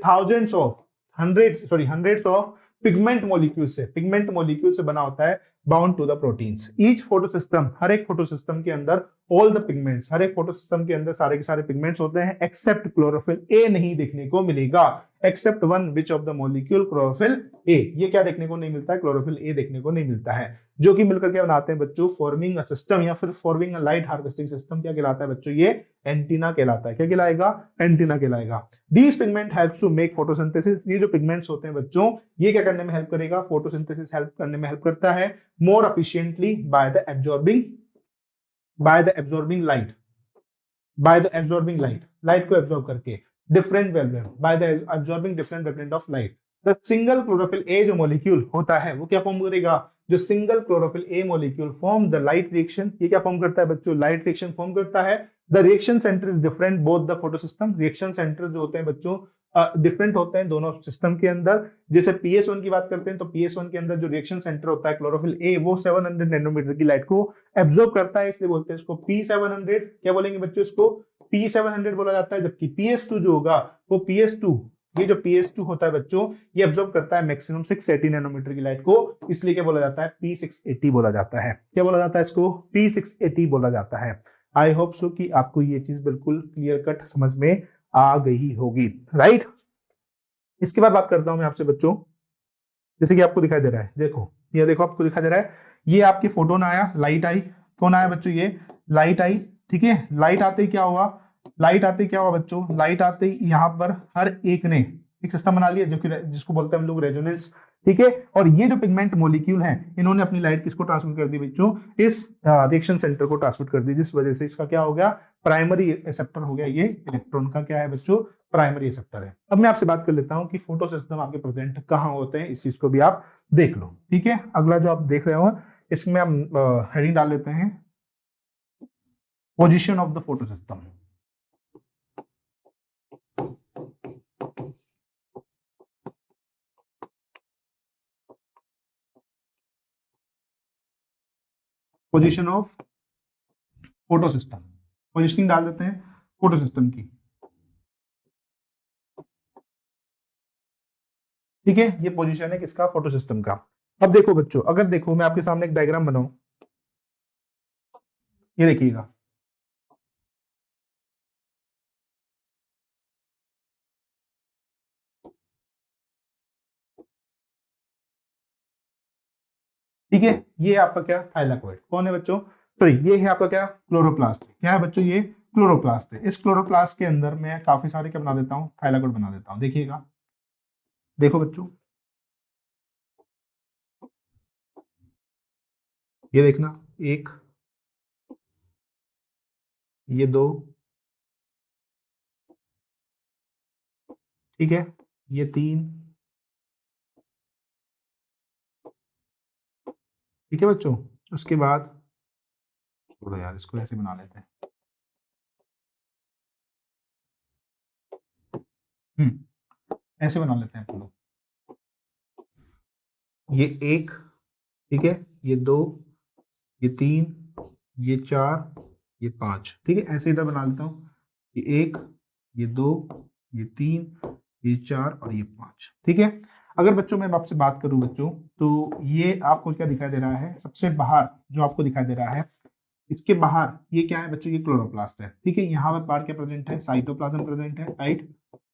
हंड्रेड्स ऑफ पिगमेंट मॉलिक्यूल से बना होता है, bound to the proteins. Each photosystem, हर एक फोटोसिस्टम के अंदर ऑल द पिगमेंट्स, हर एक फोटोसिस्टम के अंदर सारे के सारे पिगमेंट्स होते हैं, एक्सेप्ट क्लोरोफिल ए नहीं देखने को मिलेगा, except one which of the molecule chlorophyll a. ये क्या देखने को नहीं मिलता है, क्लोरोफिल ए देखने को नहीं मिलता है, जो कि मिलकर क्या बनाते हैं बच्चों, फॉर्मिंग अ सिस्टम या फिर forming a light harvesting system. क्या कहलाता है बच्चों, ये एंटीना कहलाता है। क्या कहलाएगा, एंटीना कहलाएगा। These pigment helps to make photosynthesis. ये जो पिगमेंट्स होते हैं बच्चों, ये क्या करने में हेल्प करेगा, फोटोसिंथेसिस हेल्प करने में हेल्प करता है more efficiently by the absorbing light, light को एब्जॉर्ब करके, different wavelength, by the absorbing different wavelength of light. The single chlorophyll a जो मॉलिक्यूल होता है वो क्या फॉर्म करेगा, जो single chlorophyll a molecule form the light reaction. ये क्या फॉर्म करता है बच्चों, लाइट रिएक्शन फॉर्म करता है। The reaction centre is different both the photosystem. Reaction centre जो होते हैं बच्चों डिफरेंट होते हैं दोनों सिस्टम के अंदर। जैसे PS1 की बात करते हैं तो PS1 के अंदर जो रिएक्शन सेंटर होता है क्लोरोफिल ए, वो 700 नैनोमीटर की लाइट को एब्जॉर्ब करता है, इसलिए बोलते हैं इसको P700। क्या बोलेंगे बच्चों, इसको P700 बोला जाता है। जबकि PS2 जो होगा वो ये जो PS2 होता है बच्चों, ये एब्जॉर्ब करता है मैक्सिमम 680 नैनोमीटर की लाइट को, इसलिए क्या बोला जाता है, P680 बोला जाता है। क्या बोला जाता है इसको, P680 बोला जाता है। आई होप सो कि आपको ये चीज बिल्कुल क्लियर कट समझ में आ गई होगी, राइट। इसके बाद बात करता हूं मैं आपसे बच्चों, जैसे कि आपको दिखाई दे रहा है, ये देखो आपको दिखाई दे रहा है, ये आपकी फोटोन आया, लाइट आई, कौन आया बच्चों, ये लाइट आई, ठीक है। लाइट आते ही क्या हुआ, बच्चों, लाइट आते ही यहाँ पर हर एक ने एक सिस्टम बना लिया, जो कि जिसको बोलते हैं हम लोग रेजोनेंस, ठीक है। और ये जो पिगमेंट मॉलिक्यूल हैं, इन्होंने अपनी लाइट किसको ट्रांसमिट कर दी बच्चों, इस रिएक्शन सेंटर को ट्रांसमिट कर दी, जिस वजह से इसका क्या हो गया, प्राइमरी रिसेप्टर हो गया। ये इलेक्ट्रॉन का क्या है बच्चों, प्राइमरी रिसेप्टर है। अब मैं आपसे बात कर लेता हूं कि फोटो सिस्टम आपके प्रेजेंट कहां होते हैं, इस चीज को भी आप देख लो, ठीक है। अगला जो आप देख रहे हो इसमें हम हेडिंग डाल लेते हैं, position of the photo system. Position of photo system, positioning डाल देते हैं फोटो सिस्टम की, ठीक है। ये पोजीशन है किसका, फोटो सिस्टम का। अब देखो बच्चों, अगर देखो मैं आपके सामने एक डायग्राम बनाऊं, ये देखिएगा, ठीक है। ये आपका क्या, थाइलाकोइड, कौन है बच्चों, सॉरी ये है आपका क्या, क्लोरोप्लास्ट। क्या है बच्चों, ये क्लोरोप्लास्ट है। इस क्लोरोप्लास्ट के अंदर मैं काफी सारे क्या बना देता हूँ, थाइलाकोइड बना देता हूँ। देखिएगा, देखो बच्चों, ये देखना, एक, ये दो, ठीक है, ये तीन, ठीक है बच्चों। उसके बाद थोड़ा यार इसको ऐसे बना लेते हैं, ऐसे बना लेते हैं हम लोग। ये एक, ठीक है, ये दो, ये तीन, ये चार, ये पांच, ठीक है। ऐसे इधर बना लेता हूँ, ये एक, ये दो, ये तीन, ये चार और ये पांच, ठीक है। अगर बच्चों मैं आपसे बात करूं बच्चों, तो ये आपको क्या दिखाई दे रहा है, सबसे बाहर जो आपको दिखाई दे रहा है, इसके बाहर ये क्या है बच्चों, ये क्लोरोप्लास्ट है, ठीक है। यहाँ पे पार्ट क्या प्रेजेंट है, साइटोप्लाज्म प्रेजेंट है, राइट,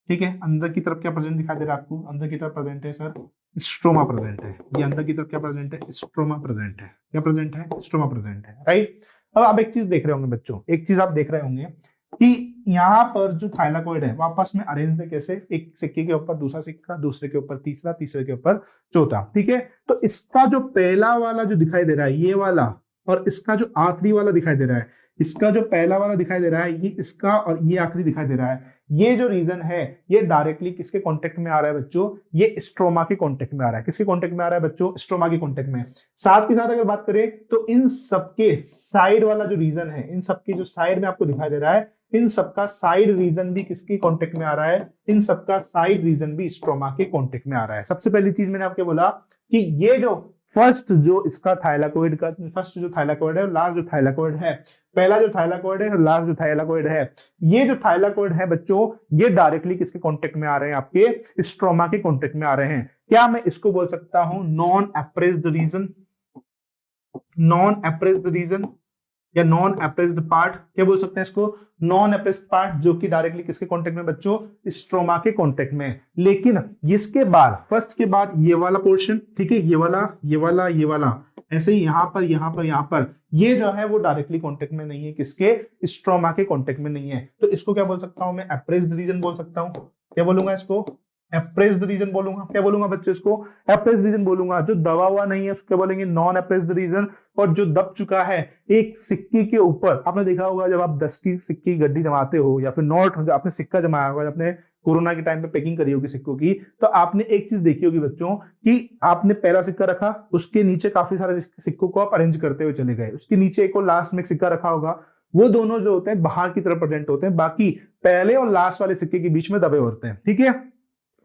ठीक है। अंदर की तरफ क्या प्रेजेंट दिखाई दे रहा है आपको, अंदर की तरफ प्रेजेंट है सर, स्ट्रोमा प्रेजेंट है। ये अंदर की तरफ क्या प्रेजेंट है, स्ट्रोमा प्रेजेंट है। क्या प्रेजेंट है, स्ट्रोमा प्रेजेंट है, राइट। अब आप एक चीज देख रहे होंगे बच्चों, एक चीज आप देख रहे होंगे कि यहाँ पर जो थाइलाकोइड है वो आपस में अरेंज है कैसे, एक सिक्के के ऊपर दूसरा सिक्का, दूसरे के ऊपर तीसरा, तीसरे के ऊपर चौथा, ठीक है। तो इसका जो पहला वाला जो दिखाई दे रहा है, ये वाला, और इसका जो आखिरी वाला दिखाई दे रहा है, इसका जो पहला वाला दिखाई दे रहा है, ये इसका, और ये आखिरी दिखाई दे रहा है, ये जो रीजन है ये डायरेक्टली किसके कांटेक्ट में आ रहा है बच्चों, ये स्ट्रोमा के कांटेक्ट में आ रहा है। किसके कांटेक्ट में आ रहा है बच्चों, स्ट्रोमा के कांटेक्ट में। साथ के साथ अगर बात करें तो इन सबके साइड वाला जो रीजन है, इन सबके जो साइड में आपको दिखाई दे रहा है, इन सबका साइड रीजन भी किसके कांटेक्ट में आ रहा है, इन सबका साइड रीजन भी स्ट्रोमा के कांटेक्ट में आ रहा है। सबसे पहली चीज मैंने आपको बोला कि ये जो फर्स्ट जो इसका थाइलाकोइड का फर्स्ट जो थाइलाकोइड है और लास्ट जो थाइलाकोइड है, पहला जो थाइलाकोइड है और लास्ट जो थाइलाकोइड है, ये जो थाइलाकोइड है बच्चों, ये डायरेक्टली किसके कांटेक्ट में आ रहे हैं, आपके स्ट्रोमा के कांटेक्ट में आ रहे हैं। क्या मैं इसको बोल सकता हूं non appressed region, non appressed region या नॉन अप्रेस्ड पार्ट, क्या बोल सकते हैं इसको, नॉन अप्रेस्ड पार्ट, जो कि डायरेक्टली किसके कांटेक्ट में बच्चों, स्ट्रोमा के कांटेक्ट में। लेकिन इसके बाद फर्स्ट के बाद ये वाला पोर्शन, ठीक है, ये वाला ये वाला ये वाला, ऐसे ही यहां पर यहां पर यहां पर, ये जो है वो डायरेक्टली कांटेक्ट में नहीं है, किसके, स्ट्रोमा के कांटेक्ट में नहीं है। तो इसको क्या बोल सकता हूं मैं, अप्रेस्ड रीजन बोल सकता हूं। क्या बोलूंगा इसको, अप्रेस्ड रीजन बोलूंगा। क्या बोलूंगा बच्चों, इसको अप्रेस्ड रीजन बोलूंगा। जो दबा हुआ नहीं है उसको क्या बोलेंगे, नॉन अप्रेस्ड रीजन। और जो दब चुका है एक सिक्के के ऊपर, आपने देखा होगा जब आप 10 की सिक्के की गड्डी जमाते हो या फिर नोट, जो आपने सिक्का जमाया होगा, आपने कोरोना के टाइम पे पैकिंग करी होगी सिक्कों की, तो आपने एक चीज देखी होगी बच्चों कि आपने पहला सिक्का रखा, उसके नीचे काफी सारे सिक्कों को आप अरेंज करते हुए चले गए, उसके नीचे एक और लास्ट में एक सिक्का रखा होगा, वो दोनों जो होते हैं बाहर की तरफ प्रेजेंट होते हैं, बाकी पहले और लास्ट वाले सिक्के के बीच में दबे होते हैं, ठीक है।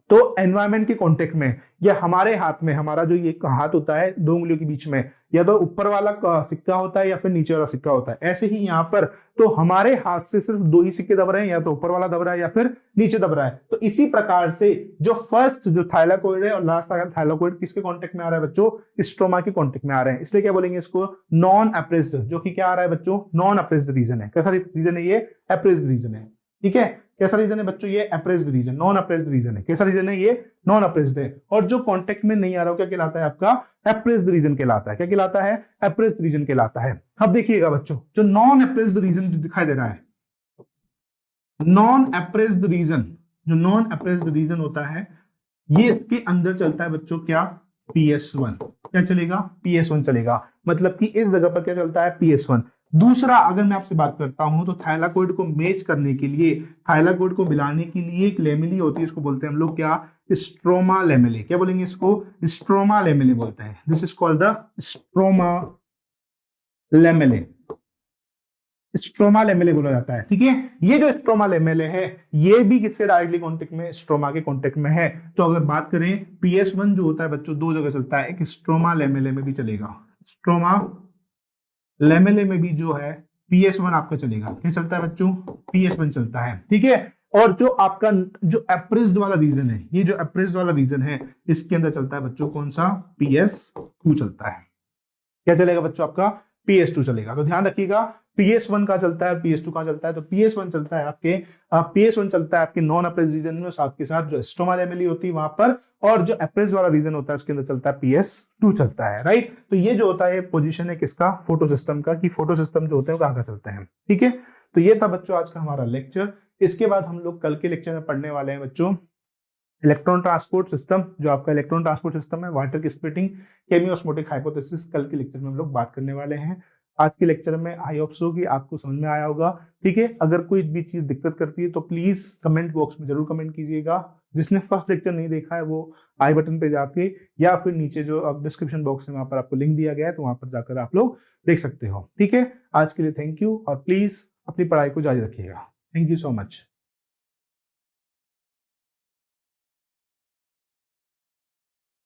तो एनवायरमेंट के कांटेक्ट में या हमारे हाथ में, हमारा जो ये हाथ होता है दो उंगलियों के बीच में, या तो ऊपर वाला सिक्का होता है या फिर नीचे वाला सिक्का होता है, ऐसे ही यहाँ पर तो हमारे हाथ से सिर्फ दो ही सिक्के दब रहे हैं, या तो ऊपर वाला दब रहा है या फिर नीचे दब रहा है। तो इसी प्रकार से जो फर्स्ट जो थाइलाकोइड है और लास्ट थाइलाकोइड किसके कांटेक्ट में आ रहा है बच्चों, स्ट्रोमा के कांटेक्ट में आ रहे हैं। इसलिए क्या बोलेंगे इसको, नॉन अप्रेस्ड, जो कि क्या आ रहा है बच्चों, नॉन अप्रेस्ड रीजन है। कैसा रीजन है ये, अप्रेस्ड रीजन है, ठीक है। कैसा रीजन है बच्चों, ये appressed region, non appressed region है। कैसा रीजन है ये, नॉन अप्रेस्ड है। और जो कांटेक्ट में नहीं आ रहा हो क्या कहलाता है, आपका अप्रेस्ड रीजन कहलाता है। क्या कहलाता है, अप्रेस्ड रीजन कहलाता है। अब देखिएगा बच्चों, जो नॉन अप्रेस्ड रीजन दिखाई दे रहा है, नॉन अप्रेस्ड रीजन, जो नॉन अप्रेस्ड रीजन होता है, ये इसके अंदर चलता है बच्चों क्या, PS1। क्या चलेगा, PS1 चलेगा। मतलब कि इस जगह पर क्या चलता है, PS1। दूसरा, अगर मैं आपसे बात करता हूं तो थाइलाकोइड को मैच करने के लिए, थाइलाकोइड को मिलाने के लिए एक लेमेली होती है, इसको बोलते हैं हम लोग क्या, स्ट्रोमा लेमेले। क्या बोलेंगे इसको, स्ट्रोमा लेमेले बोलते हैं। This is called the stroma lamellae, stroma lamellae बोला जाता है, ठीक है। ये जो स्ट्रोमा लेमेले है, ये भी किससे डायरेक्टली कांटेक्ट में, स्ट्रोमा के कांटेक्ट में है। तो अगर बात करें, PS1 जो होता है बच्चों दो जगह चलता है, एक स्ट्रोमा लेमेले में भी चलेगा, स्ट्रोमा लेमेले में भी जो है PS1 आपका चलेगा। क्या चलता है बच्चों, PS1 चलता है, ठीक है। और जो आपका जो अप्रेस्ड वाला रीजन है, ये जो अप्रेस्ड वाला रीजन है, इसके अंदर चलता है बच्चों कौन सा, PS2 चलता है। क्या चलेगा बच्चों, आपका PS2 चलेगा। तो ध्यान रखिएगा, PS1 का चलता है, PS2 का चलता है। तो PS1 चलता है आपके, PS1 चलता है आपके नॉन अप्रेस्ड रीजन में, साथ के साथ जो स्ट्रोमा लेमेली होती है वहां पर, और जो अप्रेस्ड वाला रीजन होता है उसके अंदर चलता है PS2 चलता है, राइट। तो ये जो होता है पोजीशन है किसका, फोटो सिस्टम का, कि फोटो सिस्टम जो होते हैं वो कहां का चलते हैं, ठीक है। तो ये था बच्चों आज का हमारा लेक्चर। इसके बाद हम लोग कल के लेक्चर में पढ़ने वाले हैं बच्चों इलेक्ट्रॉन ट्रांसपोर्ट सिस्टम, जो आपका इलेक्ट्रॉन ट्रांसपोर्ट सिस्टम है, वाटर की स्प्लिटिंग, केमियोस्मोटिक हाइपोथेसिस, कल के लेक्चर में हम लोग बात करने वाले हैं। आज के लेक्चर में आई होप सो कि आपको समझ में आया होगा, ठीक है। अगर कोई भी चीज दिक्कत करती है तो प्लीज कमेंट बॉक्स में जरूर कमेंट कीजिएगा। जिसने फर्स्ट लेक्चर नहीं देखा है वो आई बटन पे जाके, या फिर नीचे जो डिस्क्रिप्शन बॉक्स है वहां पर आपको लिंक दिया गया है, तो वहां पर जाकर आप लोग देख सकते हो, ठीक है। आज के लिए थैंक यू, और प्लीज अपनी पढ़ाई को जारी रखिएगा। Thank you so much.